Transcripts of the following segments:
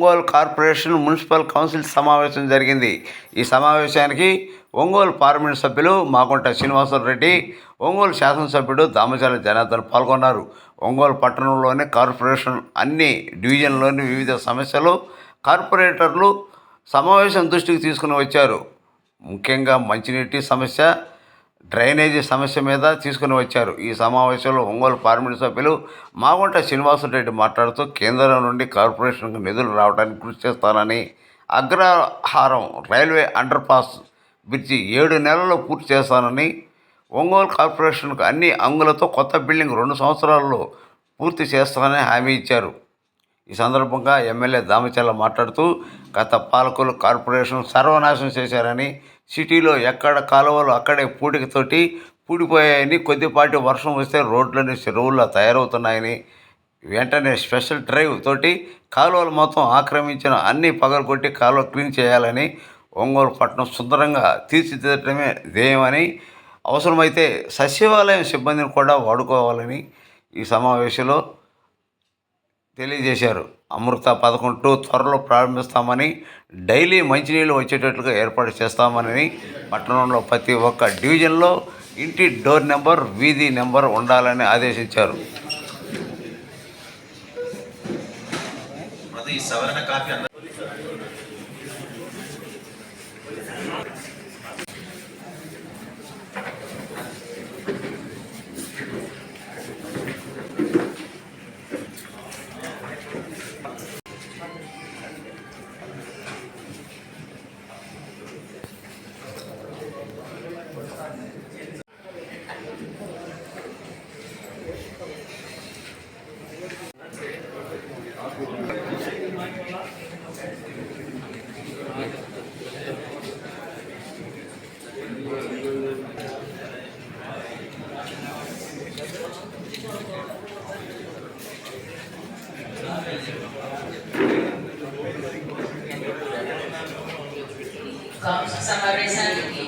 Ongole corporation municipal council సమావేశం జరిగింది. ఈ సమావేశానికి ఒంగోలు పార్లమెంట్ సభ్యులు మాగుంట శ్రీనివాసరెడ్డి, ఒంగోలు శాసనసభ్యుడు దామచర్ల జనార్దన్ పాల్గొన్నారు. ఒంగోలు పట్టణంలోని కార్పొరేషన్ అన్ని డివిజన్లోని వివిధ సమస్యలు కార్పొరేటర్లు సమావేశం దృష్టికి తీసుకుని వచ్చారు. ముఖ్యంగా మంచినీటి సమస్య, డ్రైనేజీ సమస్య మీద తీసుకుని వచ్చారు. ఈ సమావేశంలో ఒంగోలు పార్లమెంట్ సభ్యులు మాగుంట శ్రీనివాసరెడ్డి మాట్లాడుతూ కేంద్రం నుండి కార్పొరేషన్కు నిధులు రావడానికి కృషి చేస్తానని, అగ్రహారం రైల్వే అండర్ పాస్ బ్రిడ్జి 7 నెలల్లో పూర్తి చేస్తానని, ఒంగోలు కార్పొరేషన్కు అన్ని అంగులతో కొత్త బిల్డింగ్ 2 సంవత్సరాల్లో పూర్తి చేస్తానని హామీ ఇచ్చారు. ఈ సందర్భంగా ఎమ్మెల్యే దామచర్ల మాట్లాడుతూ గత పాలకులు కార్పొరేషన్ సర్వనాశనం చేశారని, సిటీలో ఎక్కడ కాలువలు అక్కడే పూడికతోటి పూడిపోయాయని, కొద్దిపాటి వర్షం వస్తే రోడ్లని చెరువుల్లా తయారవుతున్నాయని, వెంటనే స్పెషల్ డ్రైవ్ తోటి కాలువలు మొత్తం ఆక్రమించిన అన్ని పగలగొట్టి కాలువ క్లీన్ చేయాలని, ఒంగోలు పట్టణం సుందరంగా తీర్చిదిద్దడమే ధ్యేయమని, అవసరమైతే సచివాలయం సిబ్బందిని కూడా వాడుకోవాలని ఈ సమావేశంలో తెలియజేశారు. అమృత పథకం 2 త్వరలో ప్రారంభిస్తామని, డైలీ మంచినీళ్ళు వచ్చేటట్లుగా ఏర్పాటు చేస్తామని, పట్టణంలో ప్రతి ఒక్క డివిజన్లో ఇంటి డోర్ నెంబర్, వీధి నెంబర్ ఉండాలని ఆదేశించారు. సమావేశానికి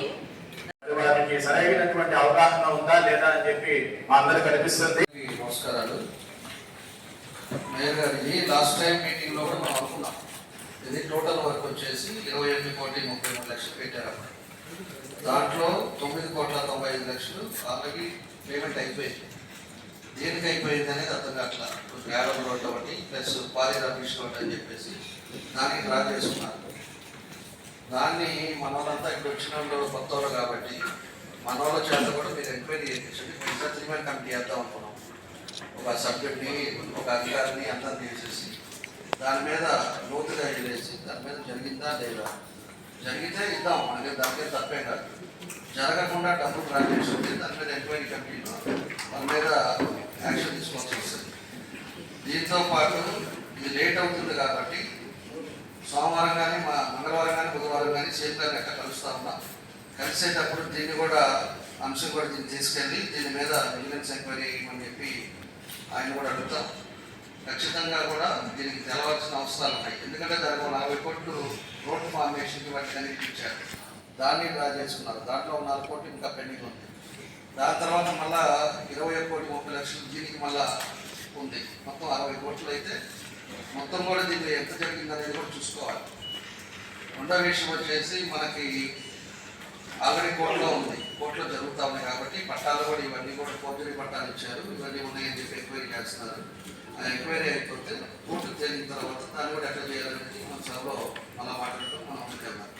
వారికి సరైనటువంటి అవగాహన ఉందా లేదా అని చెప్పి మా అందరికి కనిపిస్తుంది. నమస్కారాలు. మేయర్ గారికి లాస్ట్ టైం మీటింగ్ లో కూడా మనం అనుకున్నాం, ఇది టోటల్ వర్క్ వచ్చేసి 28,33,00,000 పెట్టారు. దాంట్లో 9,95,00,000 ఆల్రెడీ పేమెంట్ అయిపోయింది. దేనికి అయిపోయింది అనేది అర్థం కావట్లా. గ్రావెల్ రోడ్ ఒకటి ప్లస్ పాలిరాఫీస్ రోడ్ అని చెప్పేసి దానికి డ్రా చేసుకున్నారు. దాన్ని మన వాళ్ళంతా ఇక్కడ వచ్చిన వాళ్ళు కొత్త వాళ్ళు కాబట్టి మన వాళ్ళ చేత కూడా మీరు ఎంక్వైరీ చేయించండి. సెటిల్మెంట్ కమిటీ చేద్దాం అనుకున్నాం. ఒక సబ్జెక్ట్ని, ఒక అధికారిని అంతా తీసేసి దాని మీద లోతుగా వేసి దాని మీద జరిగిందా లేదా, జరిగితే ఇద్దాం, మనకి దానికే తప్పే కాదు. జరగకుండా డబ్బులు డ్రా చేసి దాని మీద ఎంక్వైరీ కమిటీలో మన మీద యాక్షన్ తీసుకోవాల్సి వస్తుంది. దీంతో పాటు ఇది లేట్ అవుతుంది కాబట్టి సోమవారం కానీ మంగళవారం కానీ బుధవారం కానీ సేఫ్గా ఎక్కడ కలుస్తూ ఉన్నాం. కలిసేటప్పుడు దీన్ని కూడా అంశం కూడా దీన్ని తీసుకెళ్ళి దీని మీద విజిలెన్స్ ఎంక్వైరీ అని చెప్పి ఆయన కూడా అడుగుతాం. ఖచ్చితంగా కూడా దీనికి తెలవాల్సిన అవసరాలు ఉన్నాయి. ఎందుకంటే దానికి 40 కోట్లు రోడ్ ఫార్మేషన్కి వాటికి అన్నింటి ఇచ్చారు. దాన్ని డ్రా చేసుకున్నారు. దాంట్లో 4 కోట్లు ఇంకా పెండింగ్ ఉంది. దాని తర్వాత మళ్ళా 21,30,00,000 దీనికి మళ్ళా ఉంది. మొత్తం 60 కోట్లు అయితే మొత్తం కూడా దీంట్లో ఎంత జరిగింది అనేది కూడా చూసుకోవాలి. రెండో విషయం వచ్చేసి మనకి ఆల్రెడీ కోర్టులో ఉంది, కోర్టులో జరుగుతూ ఉన్నాయి కాబట్టి పట్టాలు కూడా ఇవన్నీ కూడా ఫోర్జరీ పట్టాలు ఇచ్చారు, ఇవన్నీ ఉన్నాయని చెప్పి ఎంక్వైరీ చేస్తున్నారు. ఆ ఎంక్వైరీ అయిపోతే కోర్టు తేలిన తర్వాత దాన్ని కూడా ఎట్లా చేయాలనేది మన సభలో మళ్ళీ మాట్లాడటం మనం ముందుకెళ్దాం.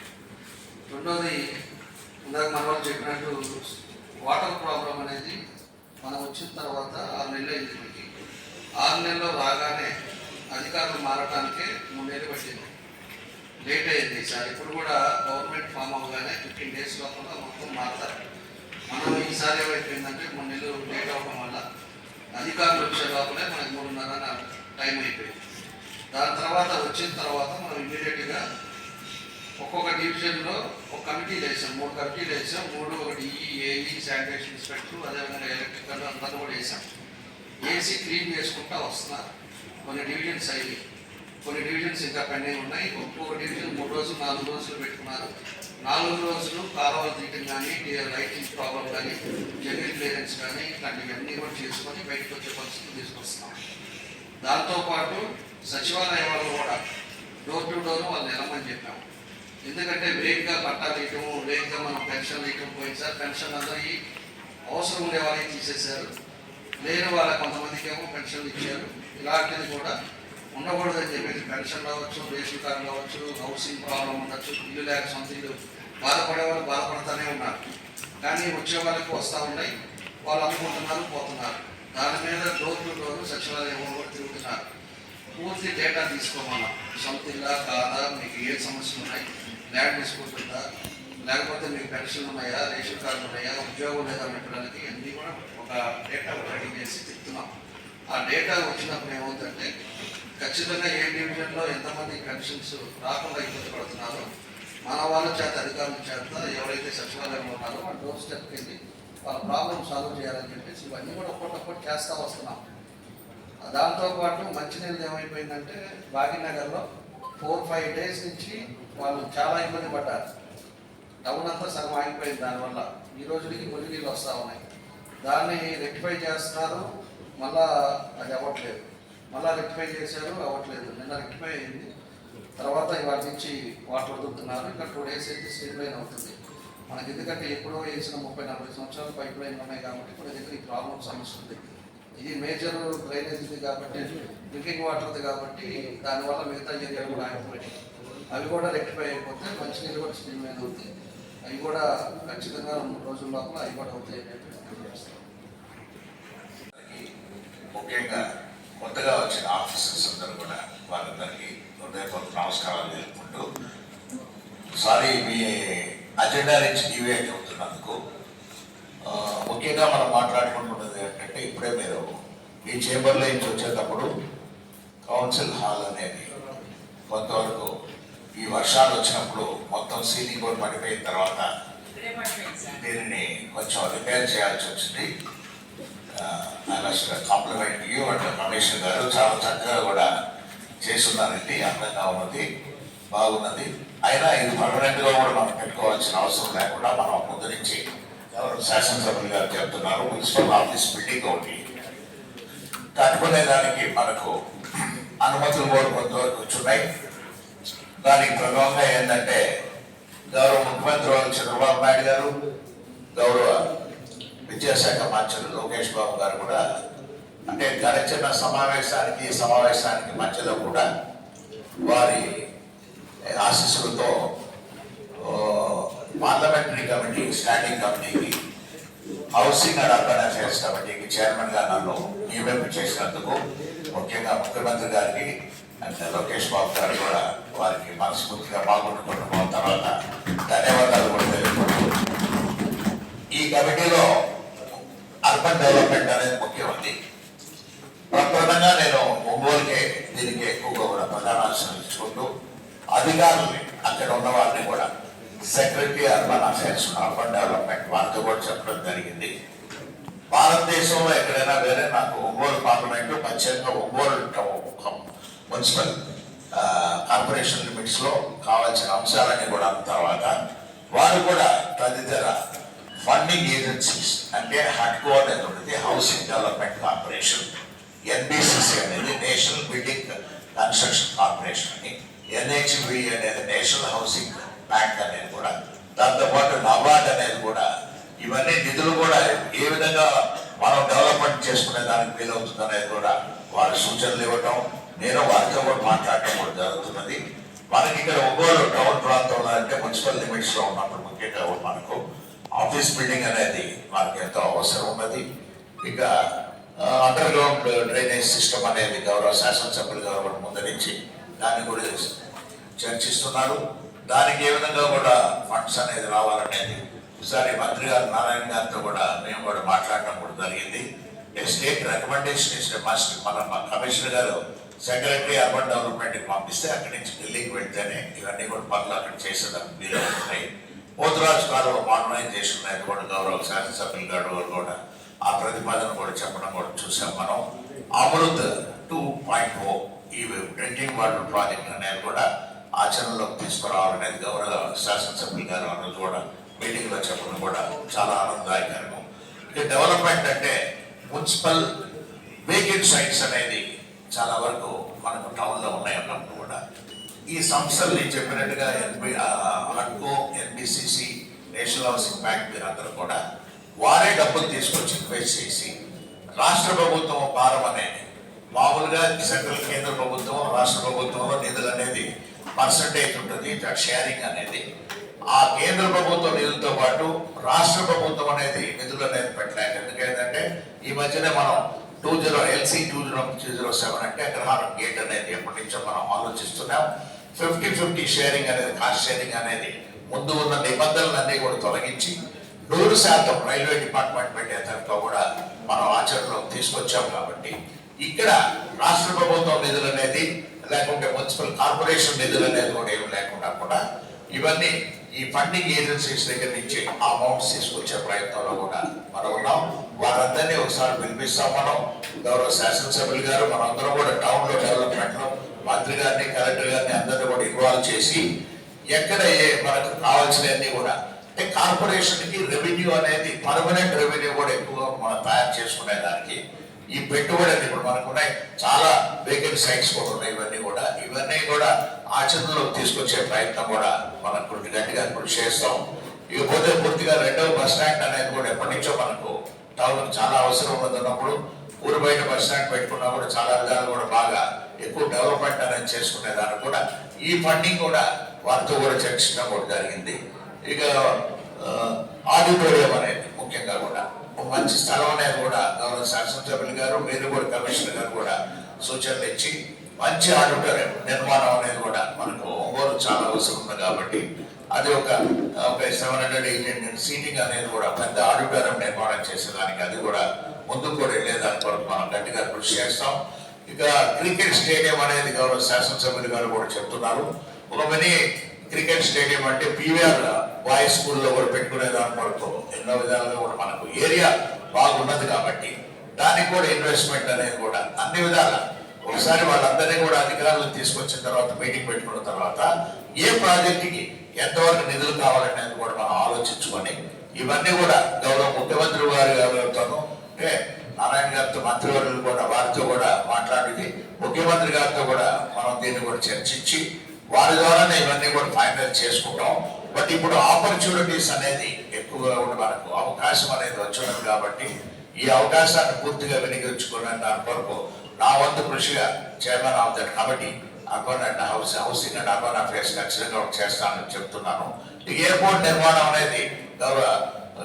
రెండోది ఇందాక మన వాళ్ళు చెప్పినట్టు వాటర్ ప్రాబ్లం అనేది మనం వచ్చిన తర్వాత 6 నెలలు అయింది. 6 నెలల్లో రాగానే అధికారులు మారటానికే 3 నెలలు పట్టింది. లేట్ అయింది సార్. ఇప్పుడు కూడా గవర్నమెంట్ ఫామ్ అవగానే 15 డేస్ లోపల మొత్తం మారుతారు. మనం ఈసారి ఏమైపోయిందంటే 3 నెలలు లేట్ అవ్వడం వల్ల అధికారులు వచ్చే లోపలే మనకి 3:30 టైం అయిపోయింది. దాని తర్వాత వచ్చిన తర్వాత మనం ఇమీడియట్గా ఒక్కొక్క డివిజన్లో ఒక కమిటీలు వేసాం, 3 కమిటీలు వేసాం. 3 ఒకటి ఏఈ, శానిటేషన్ ఇన్స్పెక్టర్, అదేవిధంగా ఎలక్ట్రికల్ అందరూ కూడా వేసాం. ఏసీ క్లీన్ చేసుకుంటూ వస్తున్నారు. కొన్ని డివిజన్స్ అయ్యి, కొన్ని డివిజన్స్ ఇంకా పెండింగ్ ఉన్నాయి. ఒక్కొక్క డివిజన్ 3 రోజులు 4 రోజులు పెట్టుకున్నారు. 4 రోజులు కాలువలు తీయటం కానీ, లైటింగ్ ప్రాబ్లం కానీ, జనరల్ క్లియరెన్స్ కానీ ఇట్లాంటివన్నీ కూడా చేసుకొని బయటకు వచ్చే పరిస్థితులు తీసుకొస్తున్నాం. దాంతోపాటు సచివాలయం వాళ్ళు కూడా డోర్ టు డోర్ వాళ్ళు వెళ్ళమని చెప్పాము. ఎందుకంటే వేగంగా పట్టాలు ఇవ్వటం, వేగంగా మనం పెన్షన్లు ఇవ్వటం పోయింది పెన్షన్ అందరికీ అవసరం ఉండే వాళ్ళకి తీసేశారు, లేని వాళ్ళ కొంతమందికి ఏమో పెన్షన్లు ఇచ్చారు. ఇలాంటిది కూడా ఉండకూడదని చెప్పేసి పెన్షన్ అవ్వచ్చు, రేషన్ కార్డు అవ్వచ్చు, హౌసింగ్ ప్రాబ్లం ఉండొచ్చు, ఇల్లు లేక సొంత ఇల్లు బాధపడే వాళ్ళు బాధపడుతూనే ఉన్నారు. కానీ వచ్చే వాళ్ళకి వస్తూ ఉన్నాయి, వాళ్ళు అమ్ముకుంటున్నారు, పోతున్నారు. దాని మీద డోర్ టు డోర్ సచివాలయం కూడా తిరుగుతున్నారు. పూర్తి డేటా తీసుకోమన్నాం. సొంత ఇల్లా కాదా, మీకు ఏ సమస్యలు ఉన్నాయి, ల్యాండ్ డిస్ప్యూట్ ఉందా, లేకపోతే మీకు పెన్షన్ ఉన్నాయా, రేషన్ కార్డు ఉన్నాయా, ఉద్యోగం లేదా పెట్టడానికి అన్నీ కూడా ఒక డేటా రెడీ చేసి తిప్పుతున్నాం. ఆ డేటా వచ్చినప్పుడు ఏమవుతుందంటే ఖచ్చితంగా ఏ డివిజన్లో ఎంతమంది పెన్షన్స్ రాకుండా ఇబ్బంది పడుతున్నారో మన వాళ్ళ చేత, అధికారుల చేత, ఎవరైతే సచివాలయంలో ఉన్నారో ఆ డోర్ స్టెప్కి వెళ్ళి వాళ్ళ ప్రాబ్లం సాల్వ్ చేయాలని చెప్పేసి ఇవన్నీ కూడా ఒక్కొక్కటి చేస్తూ వస్తున్నాం. దాంతోపాటు మంచినీళ్ళు ఏమైపోయిందంటే భాగ్యనగర్లో 4-5 days నుంచి వాళ్ళు చాలా ఇబ్బంది పడ్డారు. టౌన్ అంతా సగం ఆగిపోయింది. దానివల్ల ఈ రోజుకి మురినీళ్ళు వస్తూ ఉన్నాయి. దాన్ని రెక్టిఫై చేస్తున్నారు, మళ్ళా అది అవ్వట్లేదు. మళ్ళీ రెక్టిఫై చేశారు, అవ్వట్లేదు. నిన్న రెక్టిఫై అయింది. తర్వాత ఇవాళ నుంచి వాటర్ వదులుతున్నారు. ఇంకా 2 days అయితే స్ట్రీమ్ లైన్ అవుతుంది మనకి. ఎందుకంటే ఎప్పుడో వేసిన 30-40 సంవత్సరాలు పైప్ లైన్ ఉన్నాయి కాబట్టి కొన్ని దగ్గర ఈ ప్రాబ్లం సమస్య ఉంది. ఇది మేజర్ డ్రైనేజ్ ఇది కాబట్టి, డ్రింకింగ్ వాటర్ది కాబట్టి దానివల్ల మిగతా ఏరియాలు కూడా ఆగిపోయాయి. అవి కూడా రెక్టిఫై అయిపోతే మంచినీళ్ళు కూడా స్ట్రీమ్ లైన్ అవుతాయి. అవి కూడా ఖచ్చితంగా 2 రోజుల లోపల అవి కూడా అవుతాయి అని చెప్పి. ముఖ్యంగా కొత్తగా వచ్చిన ఆఫీసర్స్ అందరూ కూడా వాళ్ళందరికీ హృదయపూర్వక నమస్కారాలు తెలుపుకుంటూ, సారీ మీ అజెండా నుంచి డివేట్ అవుతున్నందుకు. ముఖ్యంగా మనం మాట్లాడుకుంటున్నది ఏంటంటే, ఇప్పుడే మీరు ఈ చేంబర్లో నుంచి వచ్చేటప్పుడు కౌన్సిల్ హాల్ అనేది కొంతవరకు ఈ వర్షాలు వచ్చినప్పుడు మొత్తం సీలింగ్ కూడా పడిపోయిన తర్వాత దీనిని కొంచెం రిపేర్ చేయాల్సి వచ్చింది. కాంప్లిమెంట్ యూ అండ్ కమిషనర్ గారు చాలా చక్కగా కూడా చేస్తున్నారండి. అందంగా ఉన్నది, బాగున్నది. అయినా ఇది పర్మనెంట్గా కూడా మనం పెట్టుకోవాల్సిన అవసరం లేకుండా మనం ముందు నుంచి ఎవరు శాసనసభ్యులు గారు చెప్తున్నారు, మున్సిపల్ ఆఫీస్ బిల్డింగ్ ఒకటి కట్టుకునే దానికి మనకు అనుమతులు కూడా కొంతవరకు వచ్చున్నాయి. దానికి ప్రభావంగా ఏంటంటే గౌరవ ముఖ్యమంత్రి వారు చంద్రబాబు నాయుడు గారు, గౌరవ విద్యాశాఖ మంత్రులు లోకేష్ బాబు గారు కూడా, అంటే గడిచిన సమావేశానికి మధ్యలో కూడా వారి ఆశీస్సులతో పార్లమెంటరీ కమిటీ, స్టాండింగ్ కమిటీకి, హౌసింగ్ అండ్ అర్బన్ అఫేర్స్ కమిటీకి చైర్మన్ గా నన్ను నియమింపు చేసినందుకు ముఖ్యంగా ముఖ్యమంత్రి గారికి అండ్ లోకేష్ బాబు గారు కూడా వారికి మనస్ఫూర్తిగా పాల్గొనుకుంటున్న తర్వాత ధన్యవాదాలు కూడా తెలుపుకుంటూ, ఈ కమిటీలో అర్బన్ డెవలప్మెంట్ అనేది ముఖ్యమంది. ప్రధానంగా నేను ఒంగోలుకే దీనికి ఎక్కువగా కూడా ప్రధానాంశం ఇచ్చుకుంటూ అధికారుల్ని, అక్కడ ఉన్న వారిని కూడా secretary urban affairs, urban development వారితో కూడా చెప్పడం జరిగింది. భారతదేశంలో ఎక్కడైనా వేరే నాకు ఒంగోలు పార్లమెంటు, ప్రత్యేకంగా ఒంగోలు మున్సిపల్ కార్పొరేషన్ లిమిట్స్ లో కావాల్సిన అంశాలన్నీ కూడా అన్న తర్వాత వారు కూడా తదితర ఫండింగ్ ఏజెన్సీస్, అంటే హడ్కో అనేది ఉంటుంది, హౌసింగ్ డెవలప్మెంట్ కార్పొరేషన్, ఎన్బిసిసి అనేది నేషనల్ బిల్డింగ్ కన్స్ట్రక్షన్ కార్పొరేషన్ అని, ఎన్హెచ్బి అనేది నేషనల్ హౌసింగ్ బ్యాంక్ అనేది కూడా, దాంతోపాటు నబార్డ్ అనేది కూడా, ఇవన్నీ నిధులు కూడా ఏ విధంగా మనం డెవలప్మెంట్ చేసుకునే దానికి వీలవుతుంది అనేది కూడా వారి సూచనలు ఇవ్వటం, నేను వారితో కూడా మాట్లాడటం కూడా జరుగుతున్నది. మనకి ఇక్కడ ఒంగోలు టౌన్ ప్రాంతంలో అంటే మున్సిపల్ లిమిట్స్ లో ఉన్నప్పుడు ముఖ్యంగా మనకు ఆఫీస్ బిల్డింగ్ అనేది మనకి ఎంతో అవసరం ఉన్నది. ఇక అండర్ గ్రౌండ్ డ్రైనేజ్ సిస్టమ్ అనేది గౌరవ శాసనసభ్యులు గారు ముందు నుంచి దాన్ని కూడా చర్చిస్తున్నారు. దానికి ఏ విధంగా కూడా ఫండ్స్ అనేది రావాలనేది ఈసారి మంత్రి గారు నారాయణ గారితో కూడా మేము కూడా మాట్లాడటం కూడా జరిగింది. State recommendation is must. మన కమిషనర్ గారు సెక్రటరీ అర్బన్ డెవలప్మెంట్కి పంపిస్తే అక్కడి నుంచి ఢిల్లీకి వెళ్తేనే ఇవన్నీ కూడా పనులు అక్కడ చేసేదానికి వీలు అవుతున్నాయి. పోతురాజు కాలువ మోడర్నైజేషన్ అనేది కూడా గౌరవ శాసనసభ్యులు గారు కూడా ఆ ప్రతిపాదన కూడా చెప్పడం కూడా చూసాం మనం. అమృత్ 2.0 ఈ డ్రింకింగ్ వాటర్ ప్రాజెక్ట్ అనేది కూడా ఆచరణలోకి తీసుకురావాలనేది గౌరవ శాసనసభ్యులు గారు అన్నది కూడా మీటింగ్ లో చెప్పడం కూడా చాలా ఆనందదాయకరం. ఇక డెవలప్మెంట్ అంటే మున్సిపల్ వేకెంట్ సైట్స్ అనేది చాలా వరకు మనకు టౌన్లో ఉన్నాయి అన్నప్పుడు కూడా ఈ సంస్థలు నేను చెప్పినట్టుగా హడ్కో, ఎన్బిసిసి, నేషనల్ హౌసింగ్ బ్యాంక్ మీరందరూ కూడా వారే డబ్బులు తీసుకొచ్చి ఇన్వెస్ట్ చేసి రాష్ట్ర ప్రభుత్వం భారం అనేది మామూలుగా సెంట్రల్ కేంద్ర ప్రభుత్వం రాష్ట్ర ప్రభుత్వంలో నిధులు అనేది పర్సంటేజ్ ఉంటుంది, షేరింగ్ అనేది. ఆ కేంద్ర ప్రభుత్వ నిధులతో పాటు రాష్ట్ర ప్రభుత్వం అనేది నిధులు అనేది పెట్టలేదు. ఎందుకంటే ఈ మధ్యనే మనం 20 LC-2007 అంటే గ్రహారం గేట్ అనేది ఎప్పటి నుంచో మనం ఆలోచిస్తున్నాం. 50-50 షేరింగ్ అనేది, కాస్ట్ షేరింగ్ అనేది ముందు ఉన్న నిబంధనలన్నీ కూడా తొలగించి 100% రైల్వే డిపార్ట్మెంట్ పెట్టేంతలో కూడా మనం ఆచరణలో తీసుకొచ్చాం. కాబట్టి ఇక్కడ రాష్ట్ర ప్రభుత్వం నిధులు అనేది లేకుంటే మున్సిపల్ కార్పొరేషన్ నిధులు అనేది కూడా ఏమి లేకుండా కూడా ఇవన్నీ ఈ ఫండింగ్ ఏజెన్సీస్ దగ్గర నుంచి ఆ అమౌంట్స్ తీసుకొచ్చే ప్రయత్నంలో కూడా మనం ఉన్నాం. వారందరినీ ఒకసారి పిలిపిస్తాం. మనం గౌరవ శాసనసభ్యులు గారు మనందరం కూడా టౌన్ లో డెవలప్మెంట్ లో మంత్రి గారిని, కలెక్టర్ గారిని అందరినీ కూడా ఇన్వాల్వ్ చేసి ఎక్కడ మనకు కావాల్సినవన్నీ కూడా అంటే కార్పొరేషన్ కి రెవెన్యూ అనేది పర్మనెంట్ రెవెన్యూ కూడా ఎక్కువగా మనం తయారు చేసుకునే దానికి ఈ పెట్టుబడి అనేది ఇప్పుడు మనకున్నాయి. చాలా వేకెంట్ సైట్స్ కూడా ఉన్నాయి. ఇవన్నీ కూడా ఆచరణలో తీసుకొచ్చే ప్రయత్నం కూడా మనం గట్టిగా కృషి చేస్తాం. ఇకపోతే పూర్తిగా రెండవ బస్ స్టాండ్ అనేది కూడా ఎప్పటి నుంచో మనకు టౌన్ చాలా అవసరం ఉన్నప్పుడు ఊరు బయట బస్ స్టాండ్ పెట్టుకున్నా కూడా చాలా విధాలు కూడా బాగా ఎక్కువ డెవలప్మెంట్ అనేది చేసుకునే దానికి కూడా ఈ ఫండింగ్ కూడా వారితో కూడా చర్చించడం కూడా జరిగింది. ఇక ఆడిటోరియం అనేది ముఖ్యంగా కూడా మంచి స్థలం అనేది కూడా గౌరవ శాసనసభ్యులు గారు, మీరు కూడా కమిషనర్ గారు కూడా సూచనలు ఇచ్చి మంచి ఆడిటోరియం నిర్మాణం అనేది కూడా మనకు ఒంగోలు చాలా అవసరం ఉంది. కాబట్టి అది ఒక 700-800 సీటింగ్ అనేది కూడా పెద్ద ఆడిటోరియం నిర్మాణం చేసేదానికి అది కూడా ముందుకు కూడా వెళ్ళేదాని కొరకు మనం గట్టిగా కృషి చేస్తాం. ఇక క్రికెట్ స్టేడియం అనేది గౌరవ శాసనసభ్యులు గారు కూడా చెప్తున్నారు. ఒక మినీ క్రికెట్ స్టేడియం అంటే పీవీఆర్ బాయ్స్ స్కూల్లో కూడా పెట్టుకునే దాని కొరకు ఎన్నో విధాలుగా కూడా మనకు ఏరియా బాగున్నది. కాబట్టి దానికి కూడా ఇన్వెస్ట్మెంట్ అనేది కూడా అన్ని విధాలా ఒకసారి వాళ్ళందరినీ కూడా అధికారులు తీసుకొచ్చిన తర్వాత మీటింగ్ పెట్టుకున్న తర్వాత ఏ ప్రాజెక్టుకి ఎంతవరకు నిధులు కావాలనేది కూడా మనం ఆలోచించుకొని ఇవన్నీ కూడా గౌరవ ముఖ్యమంత్రి గారితోనూ అంటే నారాయణ గారితో మంత్రివర్యులు కూడా వారితో కూడా మాట్లాడి ముఖ్యమంత్రి గారితో కూడా మనం దీన్ని కూడా చర్చించి వారి ద్వారానే ఇవన్నీ కూడా ఫైనల్ చేసుకుంటాం. బట్ ఇప్పుడు ఆపర్చునిటీస్ అనేది ఎక్కువగా కూడా మనకు అవకాశం అనేది వచ్చినది. కాబట్టి ఈ అవకాశాన్ని పూర్తిగా వినియోగించుకోవడానికి దాని కొరకు నా వంతు కృషిగా chairman of that committee urban and housing and urban affairs ఖచ్చితంగా చేస్తానని చెప్తున్నాను. ఈ ఎయిర్పోర్ట్ నిర్మాణం అనేది గౌరవ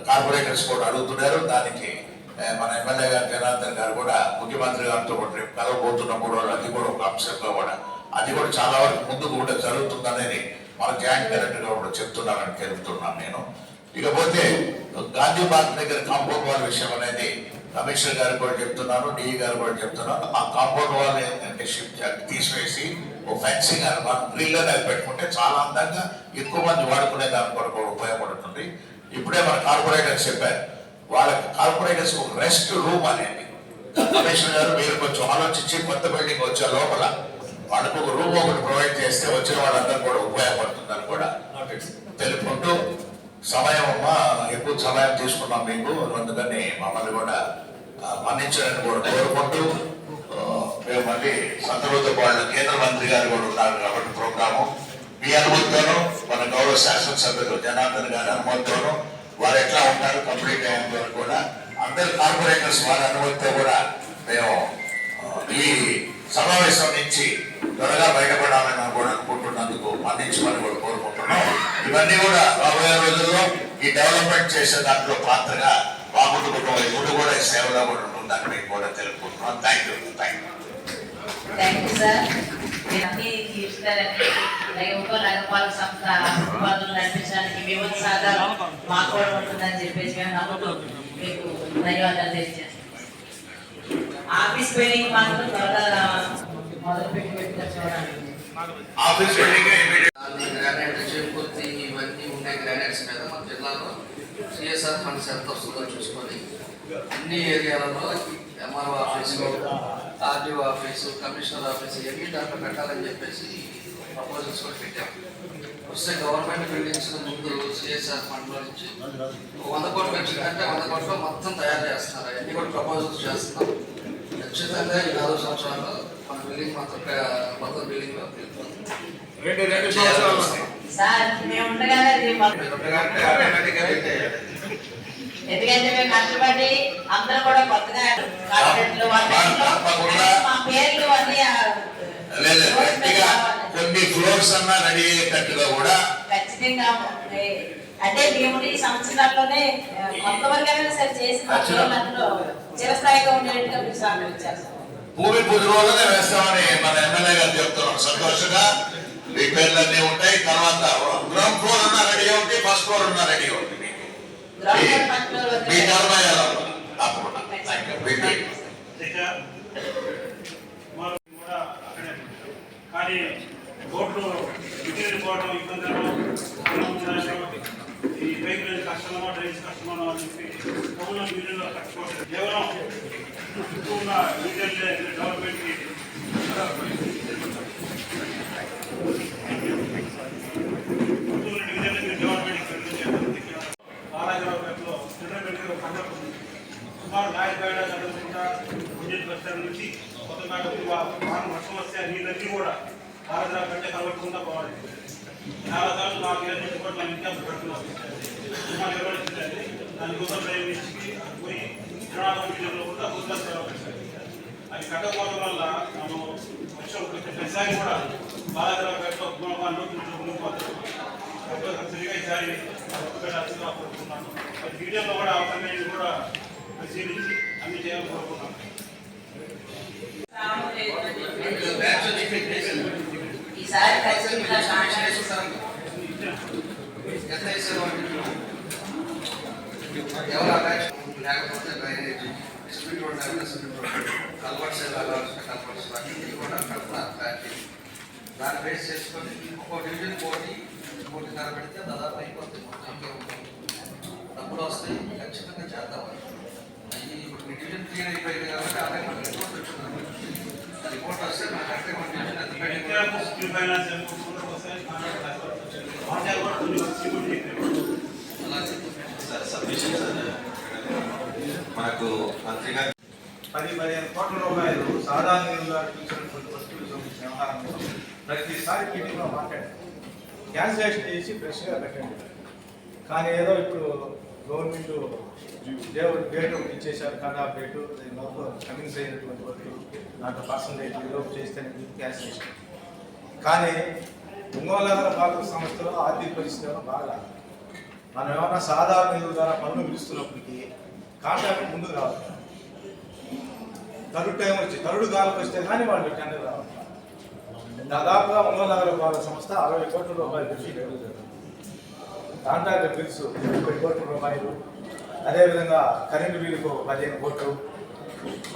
కార్పొరేటర్స్ కూడా అడుగుతున్నారు. దానికి మన ఎమ్మెల్యే గారు జనార్దన్ గారు కూడా ముఖ్యమంత్రి గారితో కూడా రేపు కలవబోతున్నప్పుడు అది కూడా ఒక అంశంగా కూడా అది కూడా చాలా వరకు ముందుకు కూడా జరుగుతుందనేది మన జాయింట్ కలెక్టర్ గా కూడా చెప్తున్నారని తెలుపుతున్నాను నేను. ఇకపోతే గాంధీ పార్క్ దగ్గర కాంపౌండ్ వాల్ విషయం అనేది కమిషనర్ గారు కూడా చెప్తున్నాను, డిఈ గారు కూడా చెప్తున్నాను. ఆ కాంపౌండ్ వాల్ ఏంటంటే షిఫ్ట్ తీసివేసి ఓ ఫెన్సింగ్ అని మనం గ్రిల్ అనేది పెట్టుకుంటే చాలా అందంగా ఎక్కువ మంది వాడుకునే దాని కొరకు ఉపయోగపడుతుంది. ఇప్పుడే మన కార్పొరేటర్స్ చెప్పారు, వాళ్ళ కార్పొరేటర్స్ ఒక రెస్ట్ రూమ్ అనేది కమిషనర్ గారు మీరు కొంచెం ఆలోచించి కొత్త బిల్డింగ్ వచ్చే లోపల వాళ్ళకు ఒక రూమ్ ఒకటి ప్రొవైడ్ చేస్తే వచ్చిన వాళ్ళందరూ కూడా ఉపయోగపడుతుందని కూడా తెలుపుకుంటూ సమయం ఎక్కువ సమయం తీసుకున్నాం మీకు, అందుకని మమ్మల్ని కూడా మన్నించాలని కూడా కోరుకుంటూ మేము మళ్ళీ సంతలోతో వాళ్ళు కేంద్ర మంత్రి గారు కూడా ఉన్నారు కాబట్టి ప్రోగ్రాము మీ అనుమతితోనూ మన గౌరవ శాసనసభ్యులు జనార్దన్ గారి అనుమతితోనూ వారు ఎట్లా ఉంటారు కంప్లీట్ అయ్యేంత వరకు కూడా అందరు కార్పొరేటర్స్ వారి అనుమతితో కూడా మేము ఈ సమావేశం నుంచి త్వరగా బయటపడాలని కూడా అనుకుంటున్నందుకు మన్నించమని కూడా కోరుకుంటున్నాం. ఇవన్నీ కూడా రాబోయే రోజుల్లో ఈ డెవలప్మెంట్ చేసే దాంట్లో పాత్రగా బాగుంటు కుటుంబం ఇప్పుడు కూడా ఈ సేవలో కూడా ఉంటుందని మీకు కూడా తెలుపుకుంటున్నాం. Thank you sir. అన్ని తీర్చుతారని నగరపాలక సంస్థ ఉపాధులు నడిపించడానికి మీ వంతు సహకారం మాకు కూడా ఉంటుందని చెప్పేసి మేము నమ్ముతూ మీకు ధన్యవాదాలు తెలియజేస్తాం. ఆఫీస్ బిల్డింగ్ మాత్రం త్వరగా మొదలు పెట్టిన చూడండి. గ్రానైట్ చేకూర్తి ఇవన్నీ ఉండే గ్రానైట్స్ మీద మన జిల్లాలో సిఎస్ఆర్ ఫండ్స్ ఎంత వస్తుందో చూసుకొని అన్ని ఏరియాలలో MRO office, RDO office, commissioner office ఇవన్నీ దాంట్లో పెట్టాలని చెప్పేసి ప్రపోజల్స్ కూడా పెట్టాం. వస్తే గవర్నమెంట్ బిల్డింగ్స్ ముందు సిఎస్ఆర్ ఫండ్లో నుంచి 100 కోట్లు వచ్చిందంటే 100 కోట్లు మొత్తం తయారు చేస్తున్నారు. అవన్నీ కూడా ప్రపోజల్స్ చేస్తున్నాం. ఖచ్చితంగా ఈ 4 సంవత్సరాల్లో మన బిల్డింగ్ మొత్తం బిల్డింగ్లో 2 సంవత్సరాలు సార్ మేము ఉండగానే అది మాకు- ఎందుకంటే ఆటోమేటిక్గా అయితే ఎందుకంటే మేము కష్టపడి అందరూ కూడా కొత్తగా కార్పొరేట్లు మా పేర్లు అన్ని లేదు గట్టిగా కొన్ని ఫ్లోర్స్ అన్నా రెడీ అయ్యేటట్టుగా కూడా ఖచ్చితంగా అంటే మేము ఈ సంవత్సరాల్లోనే కొంతవరకైనా సరే చేసిన అందులో చిరస్థాయిగా ఉండేట్టుగా మీరు సహకరించారు సార్. భూమి పూజ రోజునే వేస్తామని మన ఎమ్మెల్యే గారు చెప్తున్నాం. సంతోషంగా మీ పేర్లన్నీ ఉంటాయి. తర్వాత గ్రౌండ్ ఫ్లోర్ అన్నా రెడీ అవుతుంది, ఫస్ట్ ఫ్లోర్ అన్నా రెడీ అవుతుంది. మీ ధర్మయాలు తప్పకుండా. Thank you. కూడా అక్కడే కానీ రోడ్లు విజయలు పోవడం ఇబ్బందులు ఈ డ్రైనేజ్ కష్టమో డ్రైనేజ్ కష్టమో అని చెప్పి పౌరుల వీధుల్లో కట్టుకోవడం కేవలం చుట్టూ ఉన్న విజయలే గవర్నమెంట్కి బాలాజీలో ఇంటర్మీడియట్ కండక్ట్ ఉంది. సుమారు నాయకుడు చదువుకుంటా ఇండియన్ బస్టాండ్ నుంచి కొత్తగా వర్షం వస్తే నీళ్ళన్నీ కూడా బాలాజీ కంటే కలవకుండా పోవాలి. చాలా సార్లు నాకు ఏజెంట్ కూడా మనం ఇంకా పెడుతున్నాం. సుమారు నిర్వహించండి దానికోసం ప్రయోగించి పోయి జనాభా విజయంలో కూడా గుర్తు సేవ పెట్టాలి. అది కట్టకపోవడం వల్ల మనం వర్షం ప్రతిసారి కూడా బాలాజీలో గుణపాలు సరిగా ఈసారి అతిగా కోరుకున్నాను. అది విజయంలో కూడా అవసరమైన కూడా పరిశీలించి అన్ని చేయాలని కోరుకున్నాను. ఈసారి ఖచ్చితంగా ఎంత వేసారు ఎవరు అటాచ్ లేకపోతే drainage speed road culverts culverts అన్ని కూడా కడుతున్నారు ప్యాకేజ్. దాన్ని బేస్ చేసుకొని ఒక డివిజన్ పోటీన్నర పెడితే దాదాపు అయిపోతుంది. మొత్తం డబ్బులు వస్తాయి, ఖచ్చితంగా చేద్దాం. ఇప్పుడు మీ డివిజన్ క్లియర్ అయిపోయింది కాబట్టి అలాగే మనకి రిపోర్ట్ వచ్చింది. రిపోర్ట్ వస్తే మనకి అంటే మన డివిజన్ అది మనకు మంత్రిగా 10-15 కోట్ల రూపాయలు సాధారణంగా ఇచ్చినటువంటి వస్తువులు సంబంధించిన వ్యవహారం ప్రతిసారి మీటింగ్లో మాట్లాడారు. క్యాన్సిలేషన్ చేసి ఫ్రెష్గా పెట్టండి. కానీ ఏదో ఇప్పుడు గవర్నమెంట్ దేవుడు గేట్ ఒకటి ఇచ్చేసారు, కట్ ఆఫ్ రేటు లోపల కమిన్స్ అయినటువంటి వరకు దాంట్లో పర్సంటేజ్ లోపు చేస్తేనే క్యాన్సిలేషన్. కానీ ఒంగోలు నగర పాలక సంస్థలో ఆర్థిక పరిస్థితి బాగా మనం ఏమన్నా సాధారణ నిధుల ద్వారా పనులు పిలుస్తున్నప్పటికీ కాంట్రాక్ట్ ముందుకు రావాలి. తరుడు టైం వచ్చి తరుడు కాలకు వస్తే కానీ వాళ్ళు టెండర్ రావాలి. దాదాపుగా ఒంగోలు నగర పాలక సంస్థ 60 కోట్ల రూపాయలు పెట్టి కాంట్రాక్ట్ బిల్స్ 30 కోట్ల రూపాయలు, అదేవిధంగా కరెంటు బిల్లుకు 15 కోట్లు,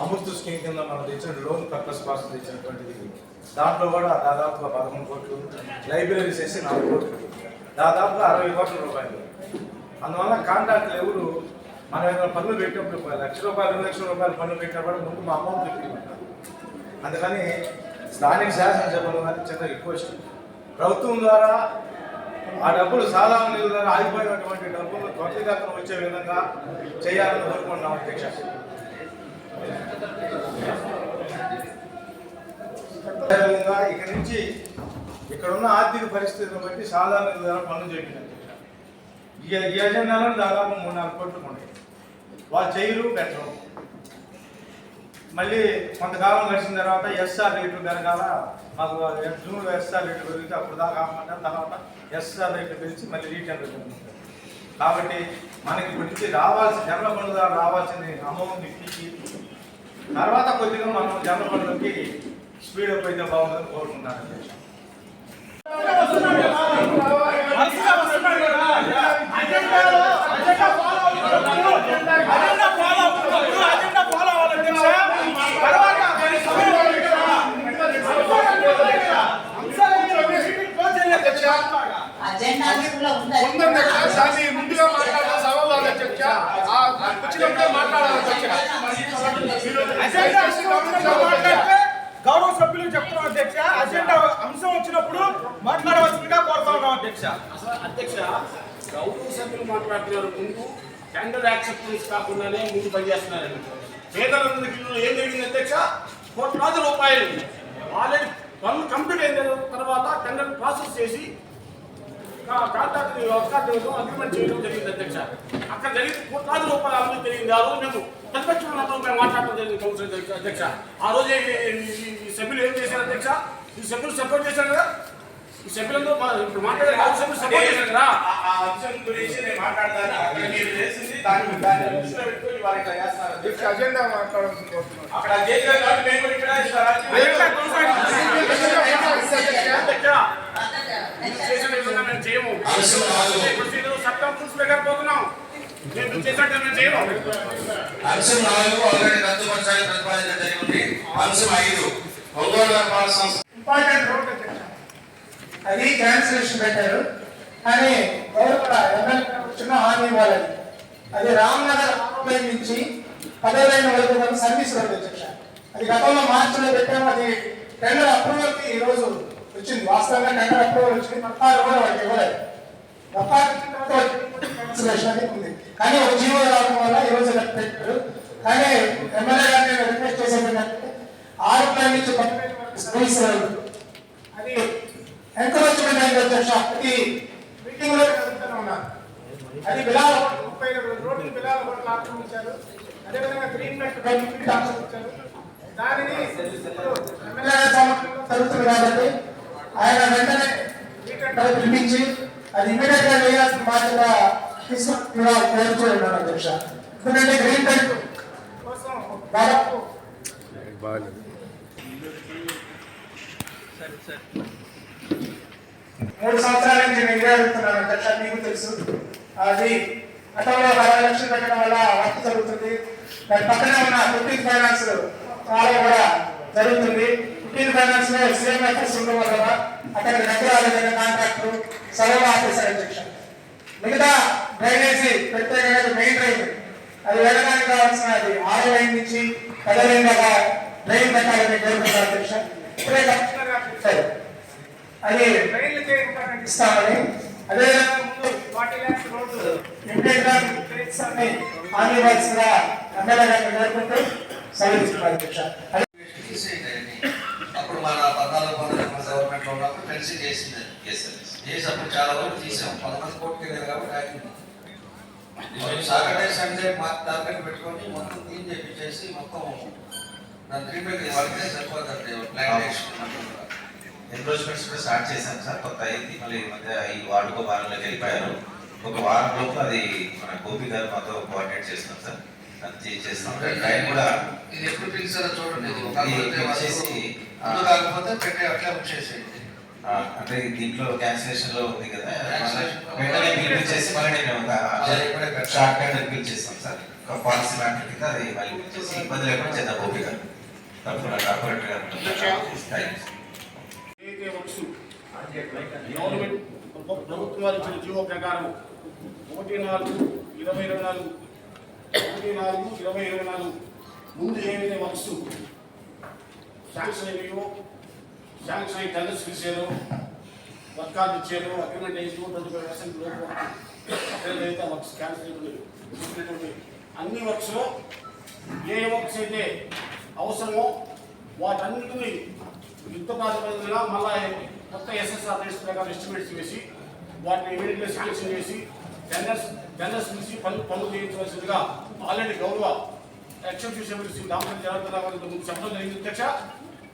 అమృత్ స్కీమ్ కింద మనం తెచ్చిన లోన్ పర్పస్ కోసం తెచ్చినటువంటిది దాంట్లో కూడా దాదాపుగా 11 కోట్లు, లైబ్రరీస్ వేసి 4 కోట్లు, దాదాపుగా 60 కోట్ల రూపాయలు. అందువల్ల కాంట్రాక్ట్లు ఎవరు మనం ఏదైనా పన్ను పెట్టినప్పుడు ₹1,00,000 ₹2,00,000 పన్ను పెట్టినప్పుడు ముందు మా అమౌంట్ పెట్టుకుంటాం. అందుకని స్థానిక శాసనసభలో కానీ చిన్న రిక్వెస్ట్, ప్రభుత్వం ద్వారా ఆ డబ్బులు సాధారణ నిధుల ద్వారా ఆగిపోయినటువంటి డబ్బులు త్వరితగతిన వచ్చే విధంగా చేయాలని కోరుకుంటున్నాం అధ్యక్ష. అదేవిధంగా ఇక నుంచి ఇక్కడ ఉన్న ఆర్థిక పరిస్థితులను బట్టి సాధారణ నిధుల ద్వారా పనులు చేయించారు. ఈ ఎజెండాలో దాదాపు 3-4 కోట్లు ఉన్నాయి. వాళ్ళు చేయరు, పెట్టరు. మళ్ళీ కొంతకాలం గడిచిన తర్వాత ఎస్ఆర్ రేట్లు పెరగాల, మాకు జూన్లో ఎస్ఆర్ రేట్లు పెరిగితే అప్పుడు దాకా ఆపమంటారు. తర్వాత ఎస్ఆర్ రేట్లు పెరిచి మళ్ళీ రీటెండర్ పెరుగుతుంది. కాబట్టి మనకి ఇప్పటి నుంచి జన్మ పన్ను ద్వారా రావాల్సిన అమౌంట్ ఇప్పించి తర్వాత కొద్దిగా మనం జన్మ పన్నులకి స్పీడప్ అయితే బాగుందని కోరుకుంటున్నాను. ముందుగా మాట్లాడాలి, సభలో గౌరవ సభ్యులు చెప్తున్నాం అధ్యక్ష. అజెండా అంశం వచ్చినప్పుడు మాట్లాడవలసిందిగా కోరుతా ఉన్నాం అధ్యక్ష. అధ్యక్ష, గౌరవ సభ్యులు మాట్లాడుతున్నారు. ముందు టెండర్ యాక్సెప్టెన్స్ కాకుండానే ముందు పనిచేస్తున్నారండి. పేదలందరికీ ఏం జరిగింది అధ్యక్ష? ₹1,00,000 ఆల్రెడీ పనులు కంప్లీట్ అయిన తర్వాత టెండర్ ప్రాసెస్ చేసి కాంట్రాక్ట్ అగ్రిమెంట్ చేయడం జరిగింది అధ్యక్ష. అక్కడ జరిగిన కోట్లాది రూపాయల అభివృద్ధి జరిగింది. ఆ రోజు మేము ప్రతిపక్షం ఉన్నప్పుడు మేము మాట్లాడటం జరిగింది కౌన్సిల్ అధ్యక్ష. ఆ రోజు ఈ సభ్యులు ఏం చేశారు అధ్యక్ష? ఈ సభ్యులు సపోర్ట్ చేశారు కదా, ఈ సభ్యులందరూ ఇప్పుడు మాట్లాడే సభ్యులు సపోర్ట్ చేశారు కదా. ఆ అంశం గురించి నేను మాట్లాడతాను. అక్కడ మీరు చేసింది దాన్ని దృష్టిలో పెట్టుకొని వారు ఇట్లా చేస్తున్నారు. అజెండా మాట్లాడాల్సి కోరుతున్నాను. అక్కడ చేసిన కాబట్టి మేము కూడా ఇక్కడ చేసిన విధంగా మేము చేయము. చట్టం రూల్స్ ప్రకారం పోతున్నాం. మేము చేసినట్టు మేము చేయము. అంశం 4 ఆల్రెడీ రద్దుపరచాలని ప్రతిపాదించడం జరిగింది. అంశం 5 ఒంగోలు వ్యాపార సంస్థ ఇంపార్టెంట్ రోడ్ అధ్యక్ష, అది క్యాన్సిలేషన్ పెట్టారు కానీ గౌరవ ఎమ్మెల్యే చిన్న హామీ ఇవ్వాలని. అది రామ్నగర్ లైన్ నుంచి 10వ లైన్ వరకు మనం సర్వీస్ రోడ్ అధ్యక్ష. అది గతంలో మార్చిలో పెట్టాము. అది టెండర్ అప్రూవల్కి ఈ రోజు వచ్చింది. వాస్తవంగా టెండర్ అప్రూవల్ వచ్చింది. పట్టాలు కూడా వాళ్ళకి ఇవ్వలేదు. క్యాన్సిలేషన్ అనేది ఉంది కానీ ఒక జీవో రావడం వల్ల ఈ రోజు పెట్టారు. కానీ ఎమ్మెల్యే గారిని రిక్వెస్ట్ చేసేది ఏంటంటే 6 లైన్ నుంచి 10 లైన్ వరకు సర్వీస్ రోడ్ అది ఎంకరేజ్మెంట్ అయింది అధ్యక్ష. అది మీటింగ్ లో జరుగుతూనే ఉన్నారు. అది బిలాల 30 రోడ్లు బిలాల రోడ్లు ఆక్రమించారు. అదేవిధంగా గ్రీన్ బెల్ట్ ఆక్రమించారు. దానిని ఎమ్మెల్యే సమక్షంలో జరుగుతుంది కాబట్టి ఆయన వెంటనే పిలిపించి అది ఇమీడియట్ గా వేయాల్సిన బాధ్యత తీసుకుని కోరుతున్నాను అధ్యక్ష. ఎందుకంటే గ్రీన్ బెల్ట్ కోసం దాదాపు 3 సంవత్సరాల నుంచి నేను ఇదే అడుగుతున్నాను అధ్యక్ష. మీకు తెలుసు అది గతంలో 60 లక్షలు పెట్టడం వల్ల వర్క్ జరుగుతుంది. దాని పక్కనే ఉన్న 15 ఫైనాన్స్ చాలా కూడా జరుగుతుంది. 15 ఫైనాన్స్ లో సిఎంఎఫ్ఎస్ ఉండడం వల్ల అక్కడ దగ్గర కాంట్రాక్టర్ సర్వే ఆఫీసర్ అధ్యక్ష. మిగతా డ్రైనేజీ ప్రత్యేకంగా మెయిన్ డ్రైన్ అది వెళ్ళడానికి కావాల్సిన అది 6వ లైన్ నుంచి 10వ లైన్ దాకా డ్రైన్ పెట్టాలని కోరుకుంటున్నారు అధ్యక్ష. ఇప్పుడే కమిషనర్ గారు చెప్పారు అది రైళ్లకే ఇంపార్టెంట్ ఇస్తామని. అదేవిధంగా ముందు 40 lakhs రోడ్డు ఇమ్మీడియట్ గా హామీ ఇవ్వాల్సిందిగా ఎమ్మెల్యే గారిని కోరుకుంటూ సెలవిస్తున్నారు అధ్యక్ష. అప్పుడు మన 14-15 గవర్నమెంట్ లో ఉన్నప్పుడు కలిసి చేసింది చేసి అప్పుడు చాలా వరకు తీసాం. 11 కోట్లు లేదు కాబట్టి ఆగింది. సాటర్డే సండే టార్గెట్ పెట్టుకొని మొత్తం క్లీన్ చేసి మొత్తం దాని ట్రీట్మెంట్ వాడితే సరిపోతుంది. ప్లాన్ ఎన్రోచ్మెంట్స్ కూడా స్టార్ట్ చేశాం సార్. కొత్త అయింది మళ్ళీ ఈ మధ్య ఈ వార్డుకో వారంలోకి వెళ్ళిపోయారు. ఒక వారం లోపు అది మన గోపి గారు మాతో కోఆర్డినేట్ చేస్తున్నాం సార్. అది చేస్తాం. టైం కూడా ఇది ఎప్పుడు పిలిచారో చూడండి. చేసి కాకపోతే పెట్టే అట్లా వచ్చేసేయండి. అంటే దీంట్లో క్యాన్సిలేషన్ లో ఉంది కదా, వెంటనే పిలిపించేసి మళ్ళీ నేను షార్ట్ టైం పిలిచేస్తాం సార్. ఒక పాలసీ మ్యాటర్ కింద అది మళ్ళీ పిలిచేసి ఇబ్బంది లేకుండా చేద్దాం గోపి గారు తప్పకుండా కార్పొరేటర్ గారు. గవర్నమెంట్ ప్రభుత్వం వారు ఇచ్చిన జీవో ప్రకారం 1/4/2024 ముందు ఏవైతే వర్క్స్ శాంక్షన్ అయ్యో శాంక్షన్ అయ్యి టెండర్స్ పిలిచారు, వర్క్ కార్డు ఇచ్చారు, అగ్రిమెంట్ అయ్యి 25% లోపు అయితే వర్క్స్ క్యాన్సిల్ అయిపోయినటువంటి అన్ని వర్క్స్లో ఏ వర్క్స్ అయితే అవసరమో వాటన్నిటిని యుద్ధ ప్రాతిపదికగా మళ్ళీ కొత్త ఎస్ఎస్ఆర్ రేట్స్ ప్రకారం ఎస్టిమేట్స్ వేసి వాటిని ఇమీడియట్గా శాంక్షన్ చేసి టెండర్స్ పిలిచి పనులు చేయించవలసిందిగా ఆల్రెడీ గౌరవ ఎగ్జిక్యూటివ్ సెక్రటరీ దామోదర్ జనార్దన్ ముందు చెప్పడం జరిగింది అధ్యక్ష.